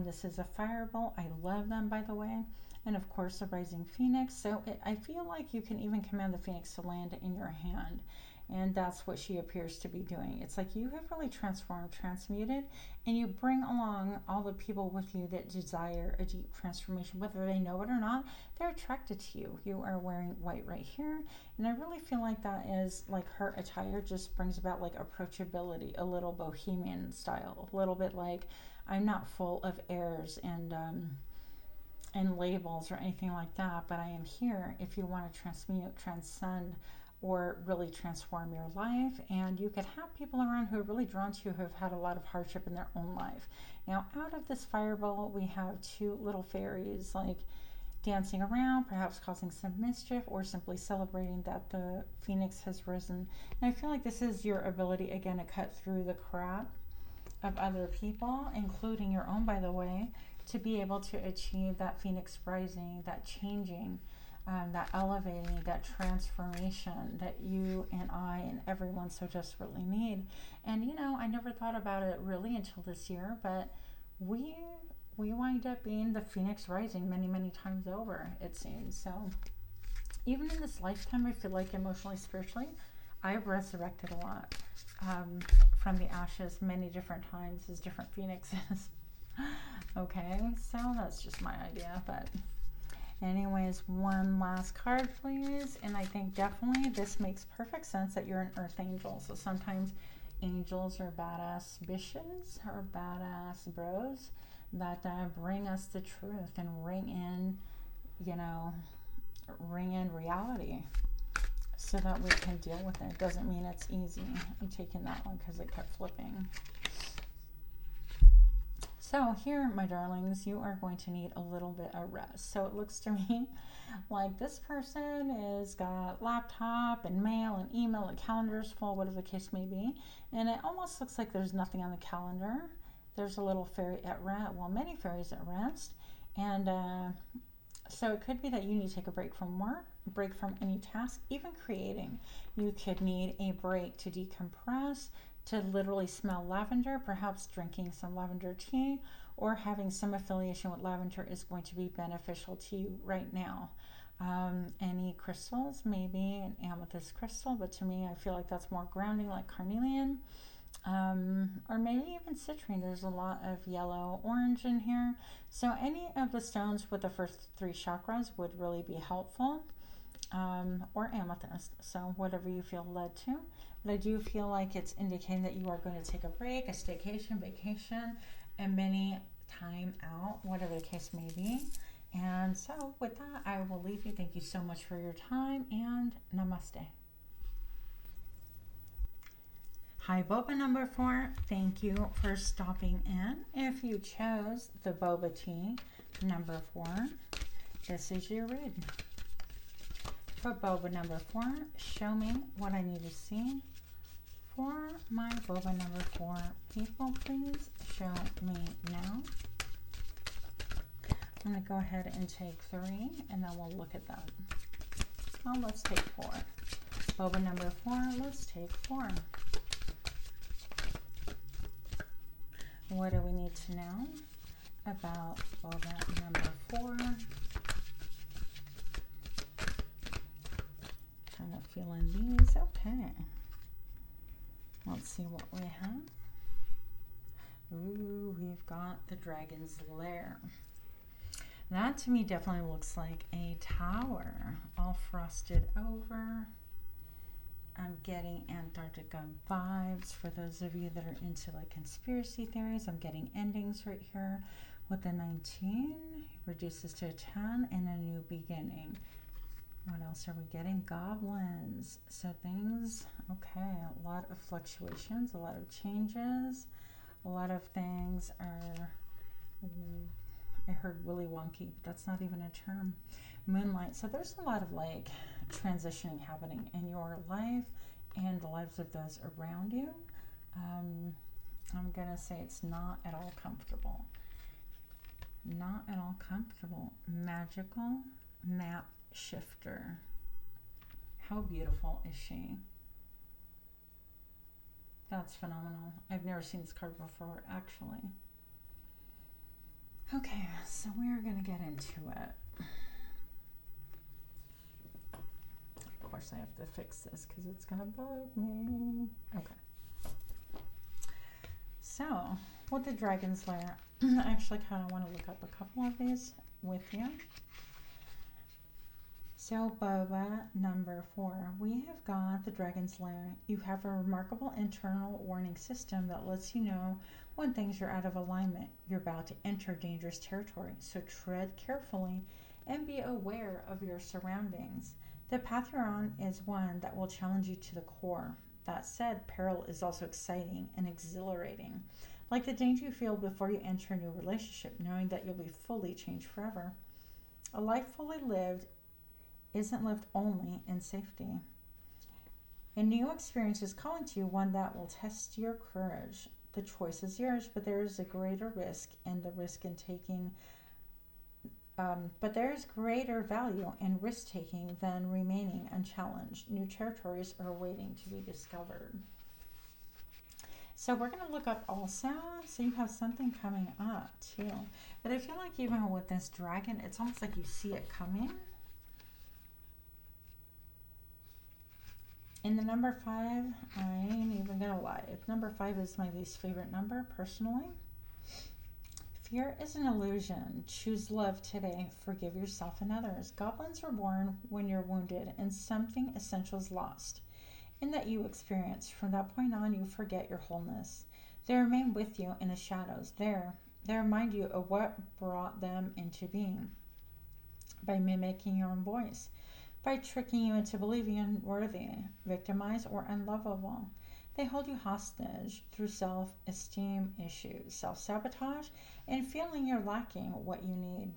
Speaker 1: This is a fireball. I love them, by the way. And of course, the Rising Phoenix. So I feel like you can even command the Phoenix to land in your hand. And that's what she appears to be doing. It's like you have really transformed, transmuted, and you bring along all the people with you that desire a deep transformation. Whether they know it or not, they're attracted to you. You are wearing white right here. And I really feel like that is like her attire just brings about like approachability, a little bohemian style, a little bit like I'm not full of airs and labels or anything like that, but I am here if you want to transmute, transcend, or really transform your life. And you could have people around who are really drawn to you who have had a lot of hardship in their own life. Now, out of this fireball, we have 2 little fairies like dancing around, perhaps causing some mischief, or simply celebrating that the Phoenix has risen. And I feel like this is your ability, again, to cut through the crap of other people, including your own, by the way, to be able to achieve that Phoenix rising, that changing, that elevating, that transformation that you and I and everyone so desperately need. And you know, I never thought about it really until this year, but we wind up being the Phoenix rising many, many times over, it seems. So even in this lifetime, I feel like emotionally, spiritually, I've resurrected a lot from the ashes many different times as different phoenixes. Okay, so that's just my idea, but anyways, one last card, please. And I think definitely this makes perfect sense that you're an earth angel. So sometimes angels are badass bitches or badass bros that bring us the truth and ring in, you know, ring in reality so that we can deal with it. Doesn't mean it's easy. I'm taking that one because it kept flipping. So here, my darlings, you are going to need a little bit of rest. So it looks to me like this person has got laptop and mail and email and calendars full, whatever the case may be. And it almost looks like there's nothing on the calendar. There's a little fairy at rest, well, many fairies at rest. And so it could be that you need to take a break from work, break from any task, even creating. You could need a break to decompress, to literally smell lavender, perhaps drinking some lavender tea or having some affiliation with lavender is going to be beneficial to you right now. Any crystals, maybe an amethyst crystal, but to me, I feel like that's more grounding, like carnelian, or maybe even citrine. There's a lot of yellow, orange in here. So any of the stones with the first 3 chakras would really be helpful, or amethyst. So whatever you feel led to. but I do feel like it's indicating that you are going to take a break, a staycation, vacation, a mini time out, whatever the case may be. And so with that, I will leave you. Thank you so much for your time, and namaste. Hi, Boba number 4. Thank you for stopping in. If you chose the Boba tea number 4, this is your read. For Boba number 4, show me what I need to see. For my Boba number 4 people, please show me now. I'm going to go ahead and take 3, and then we'll look at them. Well, let's take 4. Boba number 4, let's take 4. What do we need to know about Boba number 4? Kind of feeling these. Okay. Let's see what we have. Ooh, we've got the Dragon's Lair. That to me definitely looks like a tower, all frosted over. I'm getting Antarctica vibes for those of you that are into like conspiracy theories. I'm getting endings right here with the 19, reduces to a 10, and a new beginning. What else are we getting? Goblins. So things, okay, a lot of fluctuations, a lot of changes, a lot of things are, I heard really wonky, but that's not even a term. Moonlight. So there's a lot of like transitioning happening in your life and the lives of those around you. I'm going to say it's not at all comfortable. Not at all comfortable. Magical map shifter. How beautiful is she? That's phenomenal. I've never seen this card before, actually. Okay, so we are going to get into it. Of course, I have to fix this because it's going to bug me. Okay. So, with the Dragon's Lair, I actually kind of want to look up a couple of these with you. So, Boba number 4, we have got the Dragon's Lair. You have a remarkable internal warning system that lets you know when things are out of alignment. You're about to enter dangerous territory, so tread carefully and be aware of your surroundings. The path you're on is one that will challenge you to the core. That said, peril is also exciting and exhilarating, like the danger you feel before you enter a new relationship, knowing that you'll be fully changed forever. A life fully lived isn't lived only in safety. A new experience is calling to you, one that will test your courage. The choice is yours, but there is a greater risk in the risk in taking. But there is greater value in risk-taking than remaining unchallenged. New territories are waiting to be discovered. So we're going to look up also, so you have something coming up too. But I feel like even with this dragon, it's almost like you see it coming. In the number 5, I ain't even going to lie. Number 5 is my least favorite number, personally. Fear is an illusion. Choose love today. Forgive yourself and others. Goblins are born when you're wounded and something essential is lost, in that you experience. From that point on, you forget your wholeness. They remain with you in the shadows. They remind you of what brought them into being. By mimicking your own voice. By tricking you into believing unworthy, victimized, or unlovable. They hold you hostage through self-esteem issues, self-sabotage, and feeling you're lacking what you need.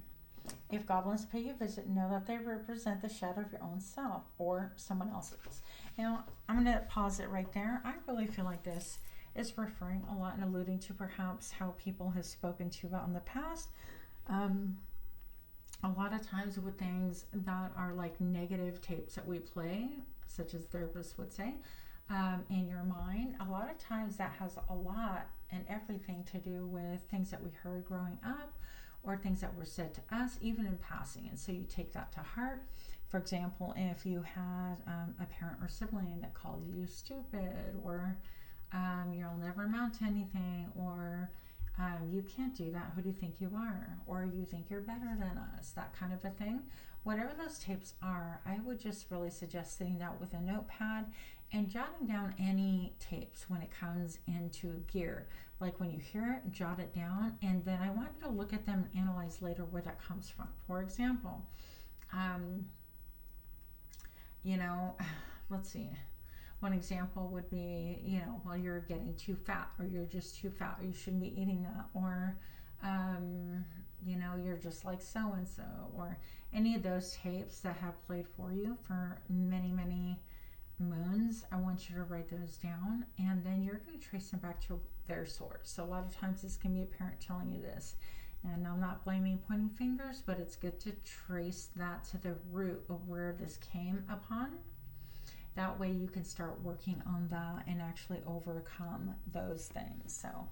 Speaker 1: If goblins pay you a visit, know that they represent the shadow of your own self or someone else's. Now, I'm going to pause it right there. I really feel like this is referring a lot and alluding to perhaps how people have spoken to you about in the past. A lot of times with things that are like negative tapes that we play, such as therapists would say, in your mind, a lot of times that has a lot and everything to do with things that we heard growing up or things that were said to us, even in passing. And so you take that to heart. For example, if you had a parent or sibling that called you stupid, or you'll never amount to anything, or you can't do that, who do you think you are, or you think you're better than us, that kind of a thing. Whatever those tapes are, I would just really suggest sitting down with a notepad and jotting down any tapes when it comes into gear. Like when you hear it, jot it down, and then I want you to look at them and analyze later where that comes from. For example, you know, let's see. One example would be, you know, well, you're getting too fat, or you're just too fat, or you shouldn't be eating that, or, you know, you're just like so-and-so, or any of those tapes that have played for you for many, many moons. I want you to write those down, and then you're going to trace them back to their source. So a lot of times this can be a parent telling you this, and I'm not blaming, pointing fingers, but it's good to trace that to the root of where this came upon. That way you can start working on that and actually overcome those things. So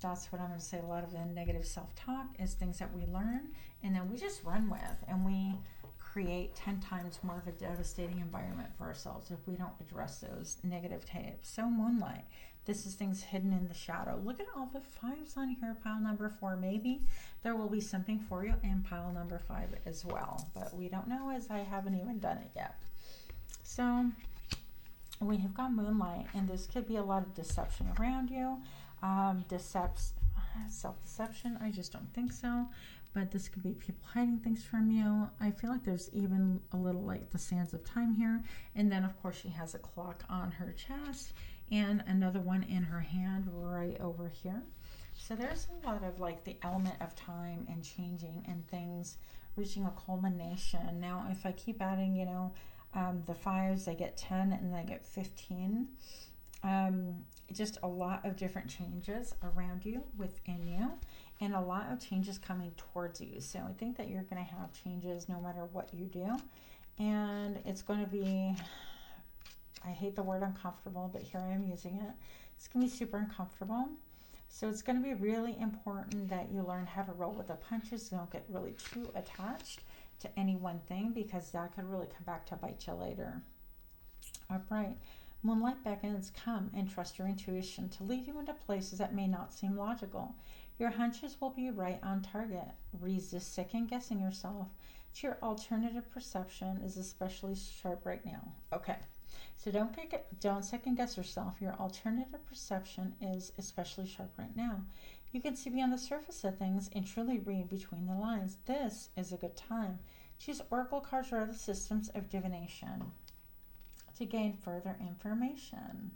Speaker 1: that's what I'm going to say. A lot of the negative self-talk is things that we learn and then we just run with, and we create 10 times more of a devastating environment for ourselves if we don't address those negative tapes. So moonlight, this is things hidden in the shadow. Look at all the 5s on here, pile number 4. Maybe there will be something for you in pile number 5 as well, but we don't know, as I haven't even done it yet. So we have got moonlight, and this could be a lot of deception around you. Self-deception, I just don't think so. But this could be people hiding things from you. I feel like there's even a little like the sands of time here. And then of course she has a clock on her chest and another one in her hand right over here. So there's a lot of like the element of time and changing and things reaching a culmination. Now if I keep adding, you know, the 5s, they get 10 and they get 15. Just a lot of different changes around you, within you, and a lot of changes coming towards you. So I think that you're going to have changes no matter what you do, and it's going to be, I hate the word uncomfortable, but here I am using it. It's going to be super uncomfortable. So it's going to be really important that you learn how to roll with the punches. Don't get really too attached to any one thing, because that could really come back to bite you later. Upright. Moonlight beckons, come and trust your intuition to lead you into places that may not seem logical. Your hunches will be right on target. Resist second guessing yourself. Your alternative perception is especially sharp right now. Okay, so don't second guess yourself. Your alternative perception is especially sharp right now. You can see beyond the surface of things and truly read between the lines. This is a good time. Choose oracle cards or other systems of divination to gain further information.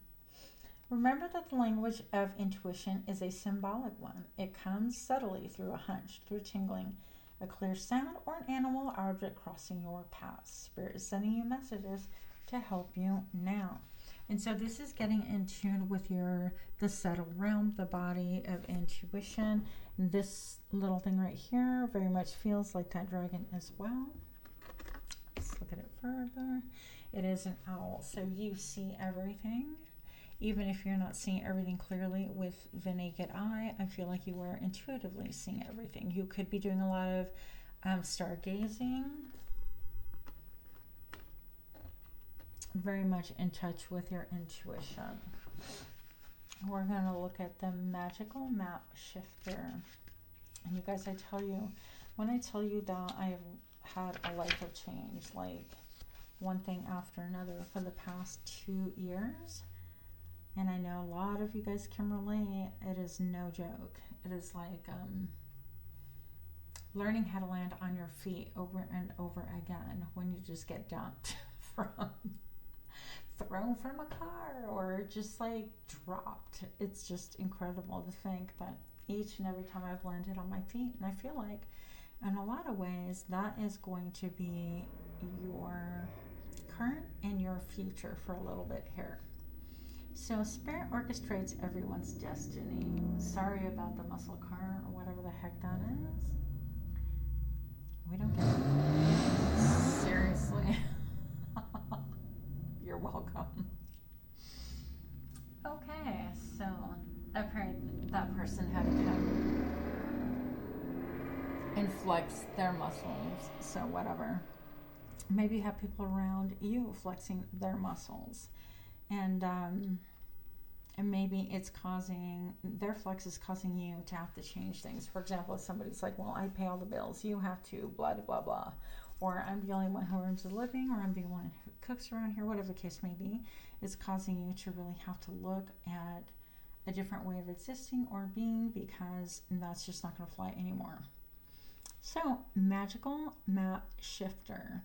Speaker 1: Remember that the language of intuition is a symbolic one. It comes subtly through a hunch, through tingling, a clear sound, or an animal or object crossing your path. Spirit is sending you messages to help you now. And so this is getting in tune with the subtle realm, the body of intuition. This little thing right here very much feels like that dragon as well. Let's look at it further. It is an owl, so you see everything. Even if you're not seeing everything clearly with the naked eye, I feel like you are intuitively seeing everything. You could be doing a lot of stargazing. Very much in touch with your intuition. We're going to look at the magical map shifter. And you guys, I tell you, when I tell you that I've had a life of change, like one thing after another for the past 2 years, and I know a lot of you guys can relate, it is no joke. It is like learning how to land on your feet over and over again when you just get dumped thrown from a car or just like dropped. It's just incredible to think that each and every time I've landed on my feet, and I feel like in a lot of ways that is going to be your current and your future for a little bit here. So Spirit orchestrates everyone's destiny. Sorry about the muscle car or whatever the heck that is. We don't get it. Seriously. You're welcome. Okay, so apparently that person had to come and flex their muscles, so whatever. Maybe you have people around you flexing their muscles, and maybe it's causing, their flex is causing you to have to change things. For example, if somebody's like, well, I pay all the bills, you have to blah, blah, blah, blah. Or I'm the only one who earns a living, or I'm the one who cooks around here, whatever the case may be, is causing you to really have to look at a different way of existing or being, because that's just not going to fly anymore. So, Magical Map Shifter.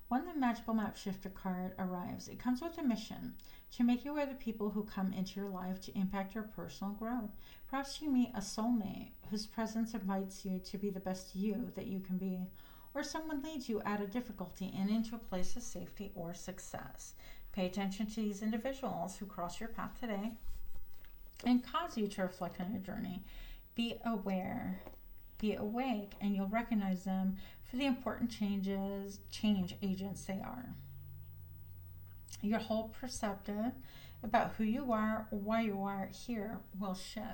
Speaker 1: When the Magical Map Shifter card arrives, it comes with a mission to make you aware of the people who come into your life to impact your personal growth. Perhaps you meet a soulmate whose presence invites you to be the best you that you can be, or someone leads you out of difficulty and into a place of safety or success. Pay attention to these individuals who cross your path today and cause you to reflect on your journey. Be aware, be awake, and you'll recognize them for the important change agents they are. Your whole perspective about who you are, why you are here, will shift.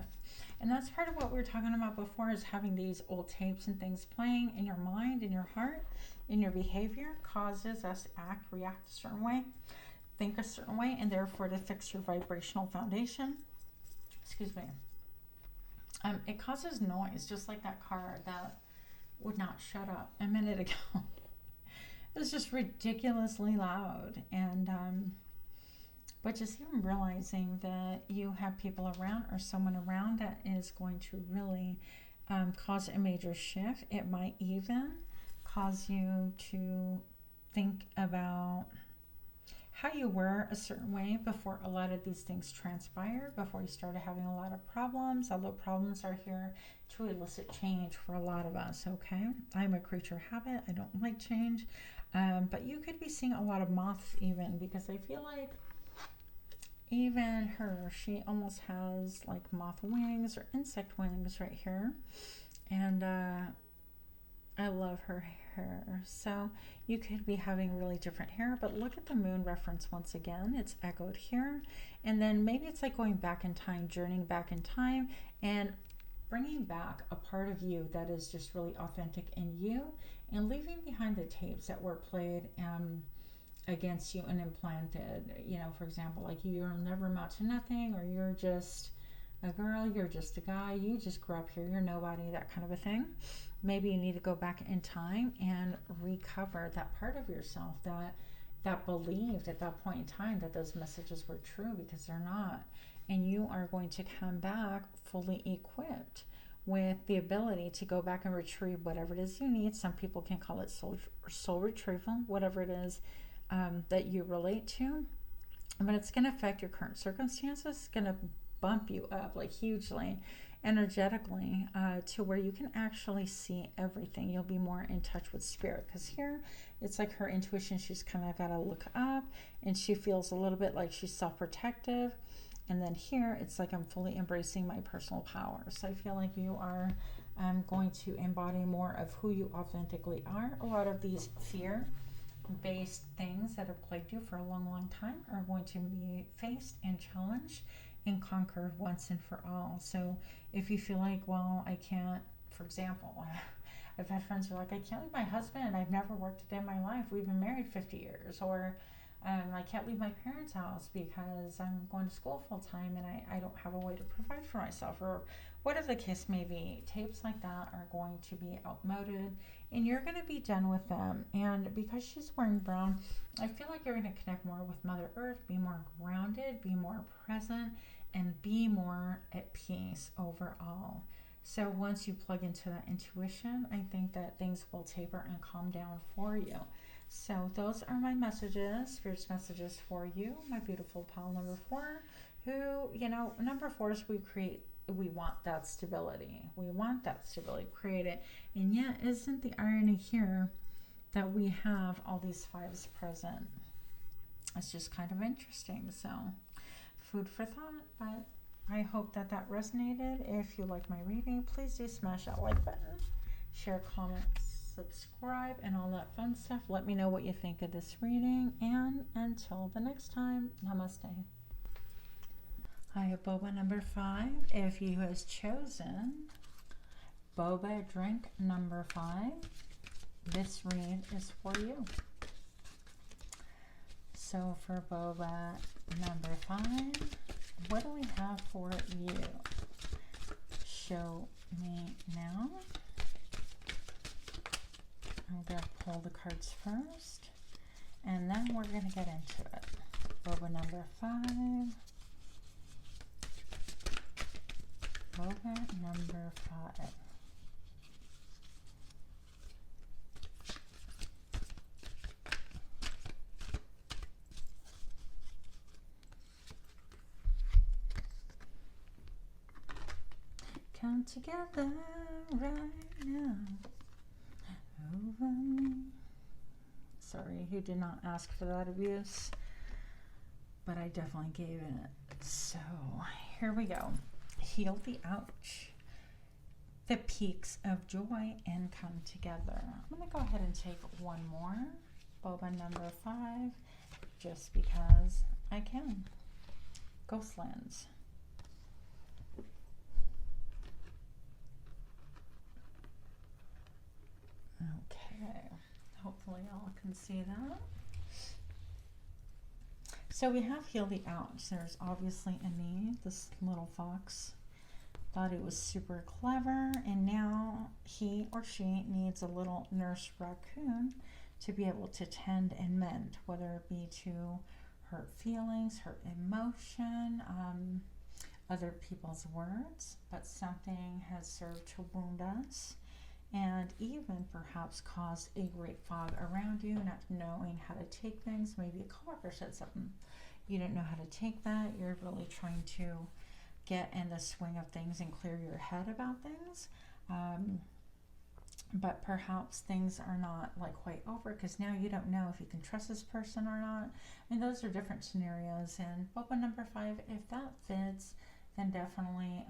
Speaker 1: And that's part of what we were talking about before, is having these old tapes and things playing in your mind, in your heart, in your behavior, causes us to act, react a certain way, think a certain way, and therefore to fix your vibrational foundation. Excuse me. It causes noise, just like that car that would not shut up a minute ago. It was just ridiculously loud. And but just even realizing that you have people around or someone around that is going to really cause a major shift. It might even cause you to think about how you were a certain way before a lot of these things transpire, before you started having a lot of problems, although problems are here to elicit change for a lot of us, okay? I'm a creature of habit. I don't like change. But you could be seeing a lot of moths even, because I feel like even her, she almost has like moth wings or insect wings right here. And I love her hair. So you could be having really different hair, but look at the moon reference once again. It's echoed here. And then maybe it's like going back in time, journeying back in time and bringing back a part of you that is just really authentic in you, and leaving behind the tapes that were played against you and implanted. You know, for example, like you'll never amount to nothing, or you're just a girl, you're just a guy, you just grew up here, you're nobody, that kind of a thing. Maybe you need to go back in time and recover that part of yourself that believed at that point in time that those messages were true, because they're not. And you are going to come back fully equipped with the ability to go back and retrieve whatever it is you need. Some people can call it soul retrieval, whatever it is that you relate to. But it's going to affect your current circumstances. It's going to bump you up like hugely, energetically, to where you can actually see everything. You'll be more in touch with spirit, because here it's like her intuition, she's kind of got to look up, and she feels a little bit like she's self-protective. And then here it's like I'm fully embracing my personal power. So I feel like you are going to embody more of who you authentically are. A lot of these fear-based things that have plagued you for a long, long time are going to be faced and challenged and conquered once and for all. So if you feel like, well, I can't, for example, I've had friends who are like, I can't leave my husband, I've never worked a day in my life, we've been married 50 years, or I can't leave my parents' house because I'm going to school full time and I don't have a way to provide for myself, or whatever the case may be. Tapes like that are going to be outmoded and you're going to be done with them. And because she's wearing brown, I feel like you're going to connect more with Mother Earth, be more grounded, be more present, and be more at peace overall. So once you plug into that intuition, I think that things will taper and calm down for you. So those are my messages, Spirit's messages for you, my beautiful pal number 4, who, you know, number 4 is we want that stability. We want that stability, create it. And yet, isn't the irony here that we have all these 5s present? It's just kind of interesting. So food for thought, but I hope that that resonated. If you like my reading, please do smash that like button, share, comment, subscribe, and all that fun stuff. Let me know what you think of this reading, and until the next time, namaste. I have Boba number 5. If you has chosen Boba drink number 5, this read is for you. So for Boba number 5, what do we have for you? Show me now. I'm going to pull the cards first, and And then we're going to get into it. Boba number 5. Boba number 5. Come together right now over me. Sorry, he did not ask for that abuse, but I definitely gave it. So here we go. Heal the ouch. The peaks of joy and come together. I'm going to go ahead and take one more. Boba number 5, just because I can. Ghostlands. Okay, hopefully y'all can see that. So we have heal the ouch. There's obviously a need. This little fox thought it was super clever, and now he or she needs a little nurse raccoon to be able to tend and mend, whether it be to hurt feelings, hurt emotion, other people's words, but something has served to wound us, and even perhaps caused a great fog around you, not knowing how to take things. Maybe a coworker said something, you don't know how to take that. You're really trying to get in the swing of things and clear your head about things, but perhaps things are not like quite over, because now you don't know if you can trust this person or not. And those are different scenarios. And Boba number 5, if that fits, then definitely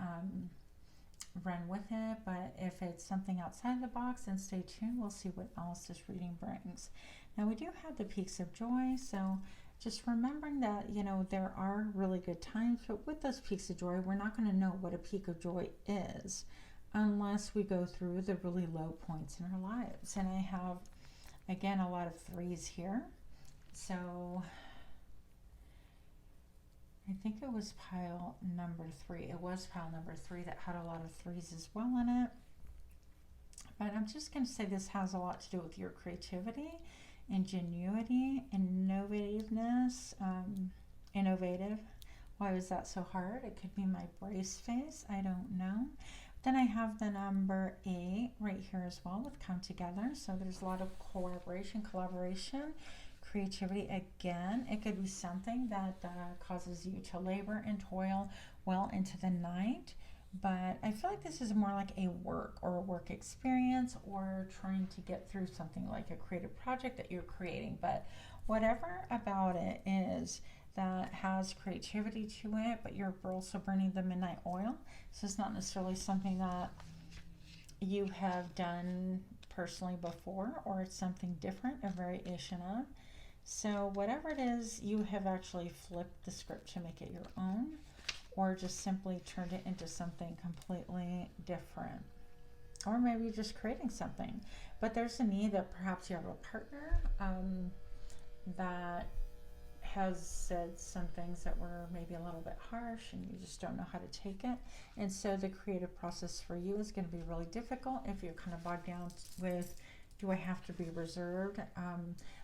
Speaker 1: run with it. But if it's something outside the box, then stay tuned. We'll see what else this reading brings. Now we do have the peaks of joy, so just remembering that, you know, there are really good times, but with those peaks of joy, we're not going to know what a peak of joy is unless we go through the really low points in our lives. And I have, again, a lot of 3s here. So I think it was pile number 3. It was pile number 3 that had a lot of 3s as well in it. But I'm just going to say this has a lot to do with your creativity, ingenuity, innovativeness, innovative. Why was that so hard? It could be my brace face. I don't know. Then I have the number 8 right here as well with come together. So there's a lot of collaboration, creativity. Again, it could be something that causes you to labor and toil well into the night. But I feel like this is more like a work experience, or trying to get through something like a creative project that you're creating. But whatever about it is that has creativity to it, but you're also burning the midnight oil. So it's not necessarily something that you have done personally before, or it's something different, a variation of. So whatever it is, you have actually flipped the script to make it your own, or just simply turned it into something completely different. Or maybe just creating something. But there's a need that perhaps you have a partner that has said some things that were maybe a little bit harsh, and you just don't know how to take it. And so the creative process for you is going to be really difficult if you're kind of bogged down with, do I have to be reserved?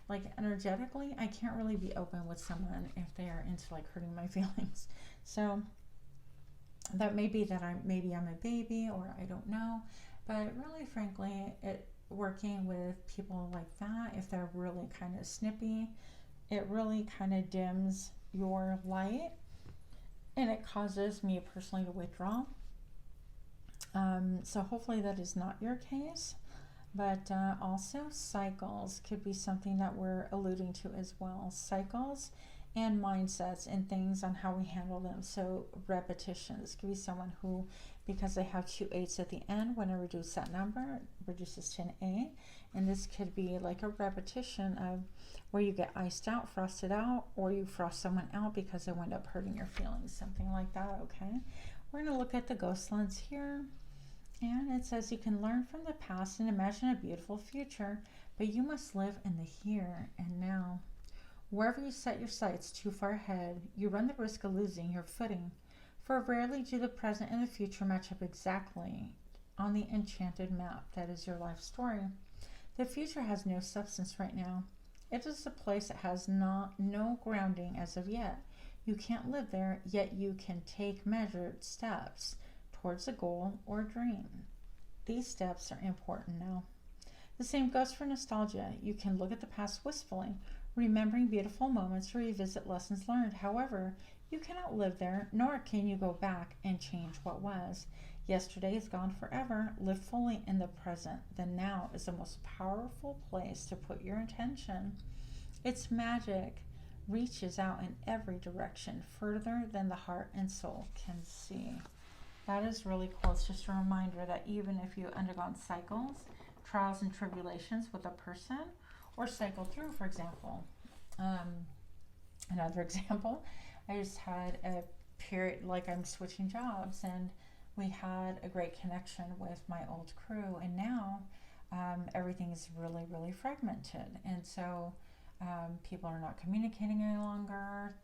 Speaker 1: Like energetically, I can't really be open with someone if they are into like hurting my feelings. So that may be that I'm a baby, or I don't know. But really, frankly, working with people like that, if they're really kind of snippy, it really kind of dims your light, and it causes me personally to withdraw. So hopefully that is not your case. But also cycles could be something that we're alluding to as well. Cycles and mindsets and things on how we handle them. So repetition. This could be someone who, because they have 2 8s at the end, when I reduce that number, it reduces to an 8. And this could be like a repetition of where you get iced out, frosted out, or you frost someone out because they wind up hurting your feelings. Something like that, okay? We're going to look at the Ghostlands here. And it says you can learn from the past and imagine a beautiful future, but you must live in the here and now. Wherever you set your sights too far ahead, you run the risk of losing your footing, for rarely do the present and the future match up exactly on the enchanted map that is your life story. The future has no substance right now. It is a place that has no grounding as of yet. You can't live there, yet you can take measured steps towards a goal or dream. These steps are important now. The same goes for nostalgia. You can look at the past wistfully, remembering beautiful moments, revisit lessons learned. However, you cannot live there, nor can you go back and change what was. Yesterday is gone forever. Live fully in the present. The now is the most powerful place to put your intention. Its magic reaches out in every direction, further than the heart and soul can see. That is really cool. It's just a reminder that even if you undergone cycles, trials and tribulations with a person, or cycle through, for example. Another example, I just had a period, like I'm switching jobs, and we had a great connection with my old crew, and now everything is really, really fragmented, and so people are not communicating any longer.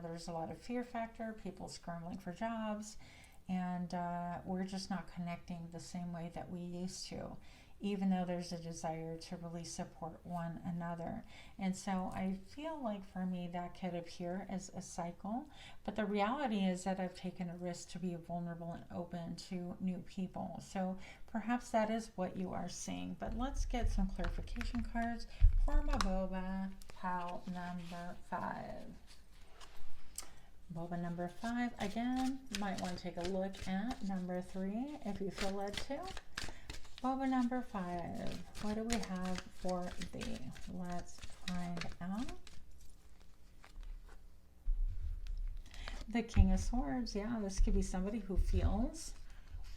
Speaker 1: There's a lot of fear factor, people scrambling for jobs, and we're just not connecting the same way that we used to, even though there's a desire to really support one another. And so I feel like for me that could appear as a cycle, but the reality is that I've taken a risk to be vulnerable and open to new people. So perhaps that is what you are seeing. But let's get some clarification cards for my Boba pal number 5. Boba number 5, again, you might want to take a look at number 3 if you feel led to. Boba number 5, what do we have for thee? Let's find out. The King of Swords, yeah, this could be somebody who feels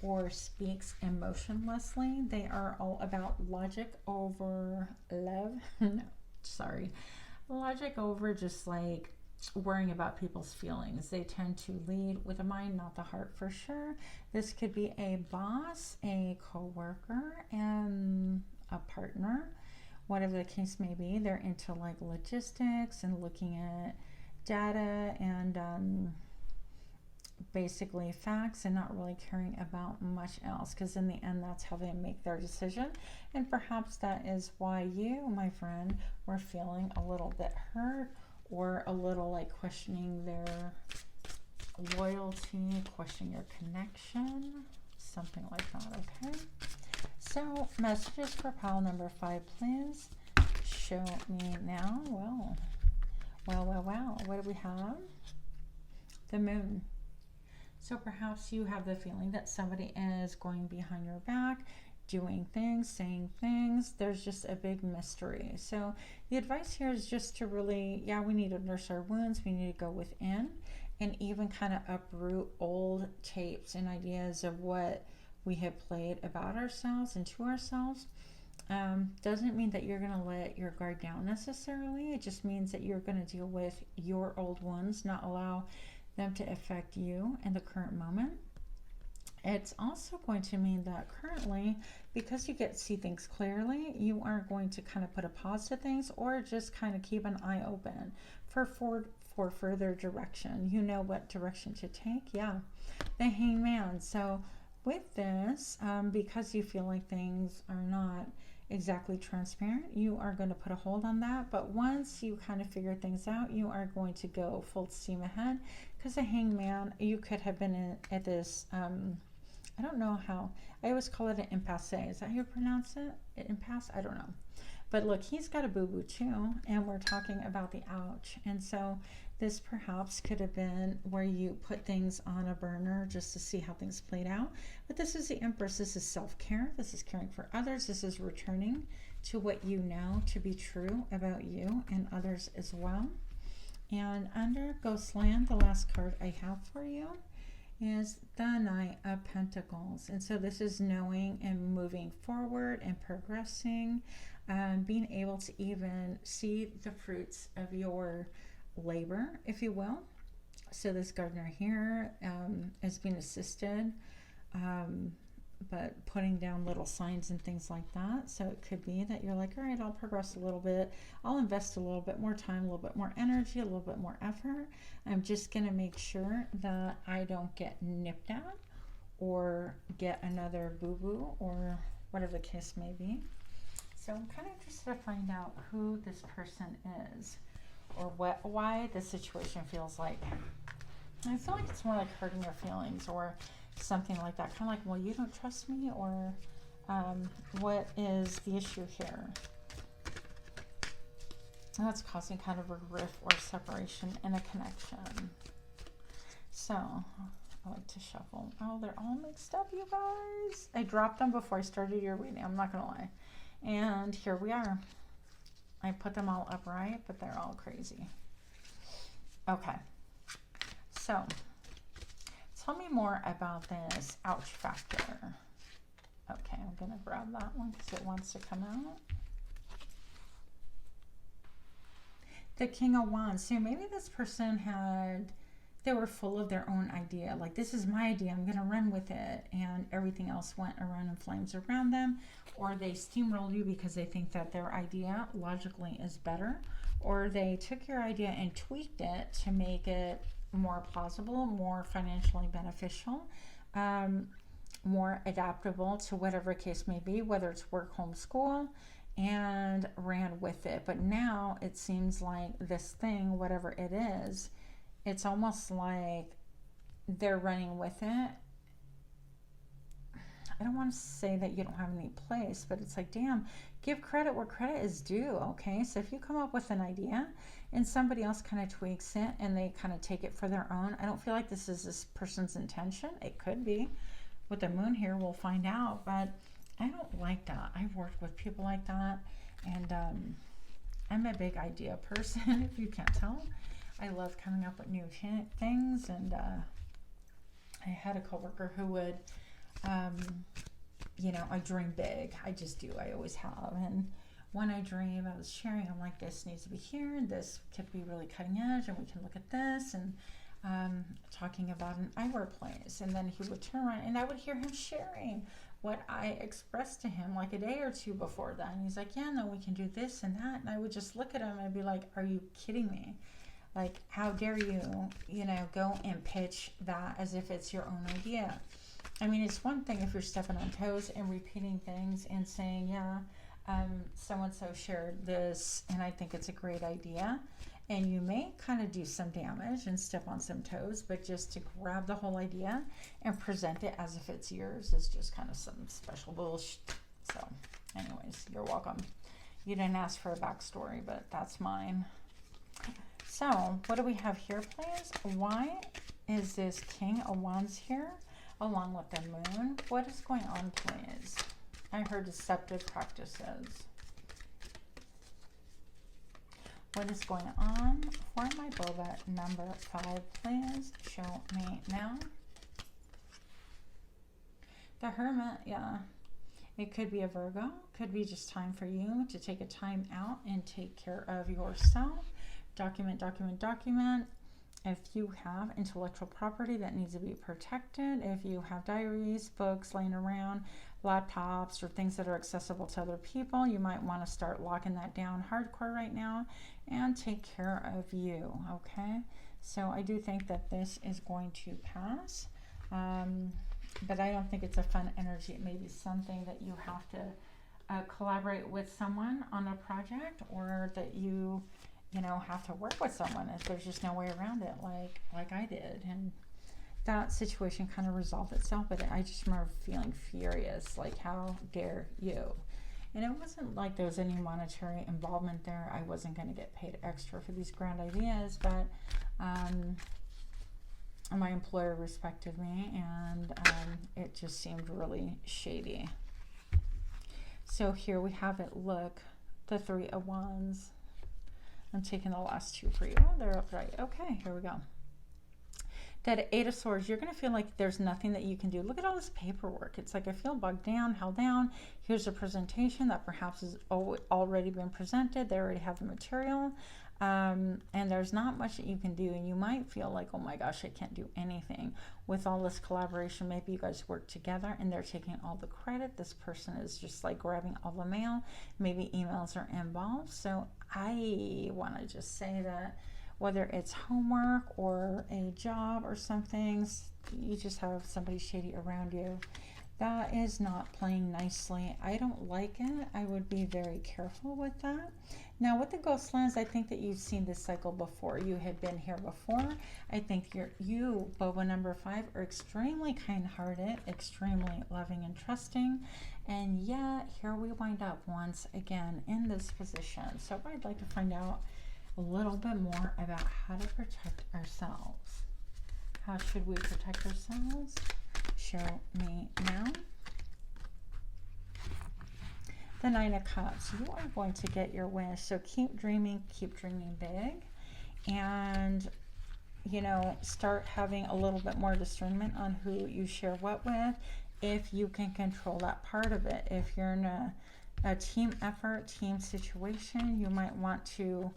Speaker 1: or speaks emotionlessly. They are all about logic over love. No, sorry. Logic over just like worrying about people's feelings. They tend to lead with the mind, not the heart, for sure. This could be a boss, a co-worker, and a partner, whatever the case may be. They're into like logistics and looking at data and basically facts, and not really caring about much else, because in the end that's how they make their decision. And perhaps that is why you, my friend, were feeling a little bit hurt, or a little like questioning their loyalty, questioning your connection, something like that. Okay, so messages for pile number 5, please. Show me now. Well, what do we have? The Moon. So perhaps you have the feeling that somebody is going behind your back, doing things, saying things. There's just a big mystery. So the advice here is just to really, we need to nurse our wounds. We need to go within and even kind of uproot old tapes and ideas of what we have played about ourselves and to ourselves. Doesn't mean that you're going to let your guard down necessarily. It just means that you're going to deal with your old wounds, not allow them to affect you in the current moment. It's also going to mean that currently, because you get to see things clearly, you are going to kind of put a pause to things, or just kind of keep an eye open for further direction. You know what direction to take. Yeah, the Hangman. So with this, because you feel like things are not exactly transparent, you are going to put a hold on that. But once you kind of figure things out, you are going to go full steam ahead, because the Hangman, you could have been at this I don't know how, I always call it an impasse. Is that how you pronounce it? Impasse? I don't know. But look, he's got a boo-boo too, and we're talking about the ouch. And so this perhaps could have been where you put things on a burner just to see how things played out. But this is the Empress. This is self-care. This is caring for others. This is returning to what you know to be true about you and others as well. And under Ghostland, the last card I have for you is the Knight of Pentacles. And so this is knowing and moving forward and progressing, being able to even see the fruits of your labor, if you will. So this gardener here is being assisted, but putting down little signs and things like that. So it could be that you're like, all right, I'll progress a little bit. I'll invest a little bit more time, a little bit more energy, a little bit more effort. I'm just going to make sure that I don't get nipped at or get another boo-boo or whatever the case may be. So So I'm kind of interested to find out who this person is, or why the situation feels like. I feel like it's more like hurting your feelings or something like that. Kind of like, well, you don't trust me, or what is the issue here? That's causing kind of a rift or separation in a connection. So I like to shuffle. Oh, they're all mixed up, you guys. I dropped them before I started your reading. I'm not going to lie. And here we are. I put them all upright, but they're all crazy. Okay. So tell me more about this ouch factor. Okay, I'm going to grab that one because it wants to come out. The King of Wands. So maybe this person they were full of their own idea. Like, this is my idea, I'm going to run with it. And everything else went around in flames around them. Or they steamrolled you because they think that their idea logically is better. Or they took your idea and tweaked it to make it more plausible, more financially beneficial, more adaptable to whatever case may be, whether it's work, home, school, and ran with it. But now it seems like this thing, whatever it is, it's almost like they're running with it. I don't want to say that you don't have any place, but it's like, damn, give credit where credit is due, okay? So if you come up with an idea and somebody else kind of tweaks it and they kind of take it for their own, I don't feel like this is this person's intention. It could be. With the moon here, we'll find out, but I don't like that. I've worked with people like that, and I'm a big idea person, if you can't tell. I love coming up with new things, and I had a coworker who would, you know, I dream big. I just do. I always have. And when I dream, I was sharing, I'm like, this needs to be here, and this could be really cutting edge, and we can look at this, and talking about an eyewear place. And then he would turn around, and I would hear him sharing what I expressed to him like a day or two before that. And he's like, yeah, no, we can do this and that. And I would just look at him and be like, are you kidding me? Like, how dare you, you know, go and pitch that as if it's your own idea? I mean, it's one thing if you're stepping on toes and repeating things and saying, yeah, so-and-so shared this, and I think it's a great idea. And you may kind of do some damage and step on some toes, but just to grab the whole idea and present it as if it's yours is just kind of some special bullshit. So, anyways, you're welcome. You didn't ask for a backstory, but that's mine. So, what do we have here, please? Why is this King of Wands here, along with the moon? What is going on, please? I heard deceptive practices. What is going on for my Boba number 5, please? Show me now. The Hermit, yeah. It could be a Virgo. Could be just time for you to take a time out and take care of yourself. Document, document, document. If you have intellectual property that needs to be protected, if you have diaries, books laying around, laptops, or things that are accessible to other people, you might want to start locking that down hardcore right now and take care of you, okay? So I do think that this is going to pass, but I don't think it's a fun energy. It may be something that you have to collaborate with someone on a project, or that you know, have to work with someone if there's just no way around it, like I did. And that situation kind of resolved itself, but I just remember feeling furious, like, how dare you? And it wasn't like there was any monetary involvement there. I wasn't going to get paid extra for these grand ideas, but my employer respected me, and it just seemed really shady. So here we have it. Look, the 3 of Wands. I'm taking the last 2 for you. They're upright. Okay, here we go. That 8 of Swords, you're going to feel like there's nothing that you can do. Look at all this paperwork. It's like I feel bogged down, held down. Here's a presentation that perhaps has already been presented. They already have the material. And there's not much that you can do. And you might feel like, oh my gosh, I can't do anything. With all this collaboration, maybe you guys work together and they're taking all the credit. This person is just like grabbing all the mail. Maybe emails are involved. So I want to just say that whether it's homework or a job or something, you just have somebody shady around you. That is not playing nicely. I don't like it. I would be very careful with that. Now with the ghost lens, I think that you've seen this cycle before. You have been here before. I think you, Boba number 5, are extremely kind-hearted, extremely loving and trusting. And yet here we wind up once again in this position. So I'd like to find out a little bit more about how to protect ourselves. How should we protect ourselves? Show me now. The 9 of Cups. You are going to get your wish. So keep dreaming big, and you know, start having a little bit more discernment on who you share what with, if you can control that part of it. If you're in a team effort, team situation, you might want to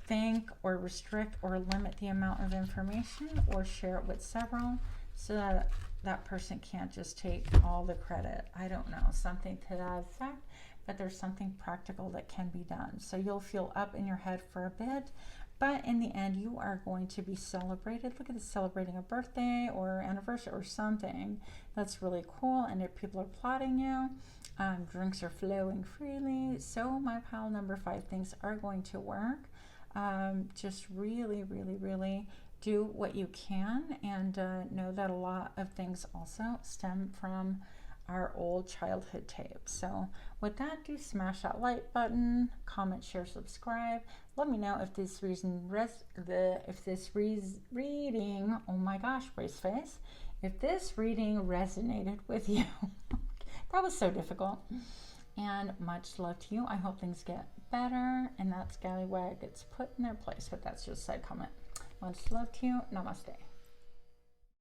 Speaker 1: think or restrict or limit the amount of information, or share it with several, so that that person can't just take all the credit. I don't know, something to that effect, but there's something practical that can be done. So you'll feel up in your head for a bit, but in the end, you are going to be celebrated. Look at this, celebrating a birthday or anniversary or something. That's really cool, and if people are applauding you, drinks are flowing freely. So my pile number 5, things are going to work. Just really, really, really do what you can, and know that a lot of things also stem from our old childhood tapes. So with that, do smash that like button, comment, share, subscribe. Let me know if this reading, oh my gosh, brace face, if this reading resonated with you. That was so difficult. And much love to you. I hope things get better, and that scallywag gets put in their place, but that's just a side comment. Much love to you. Namaste.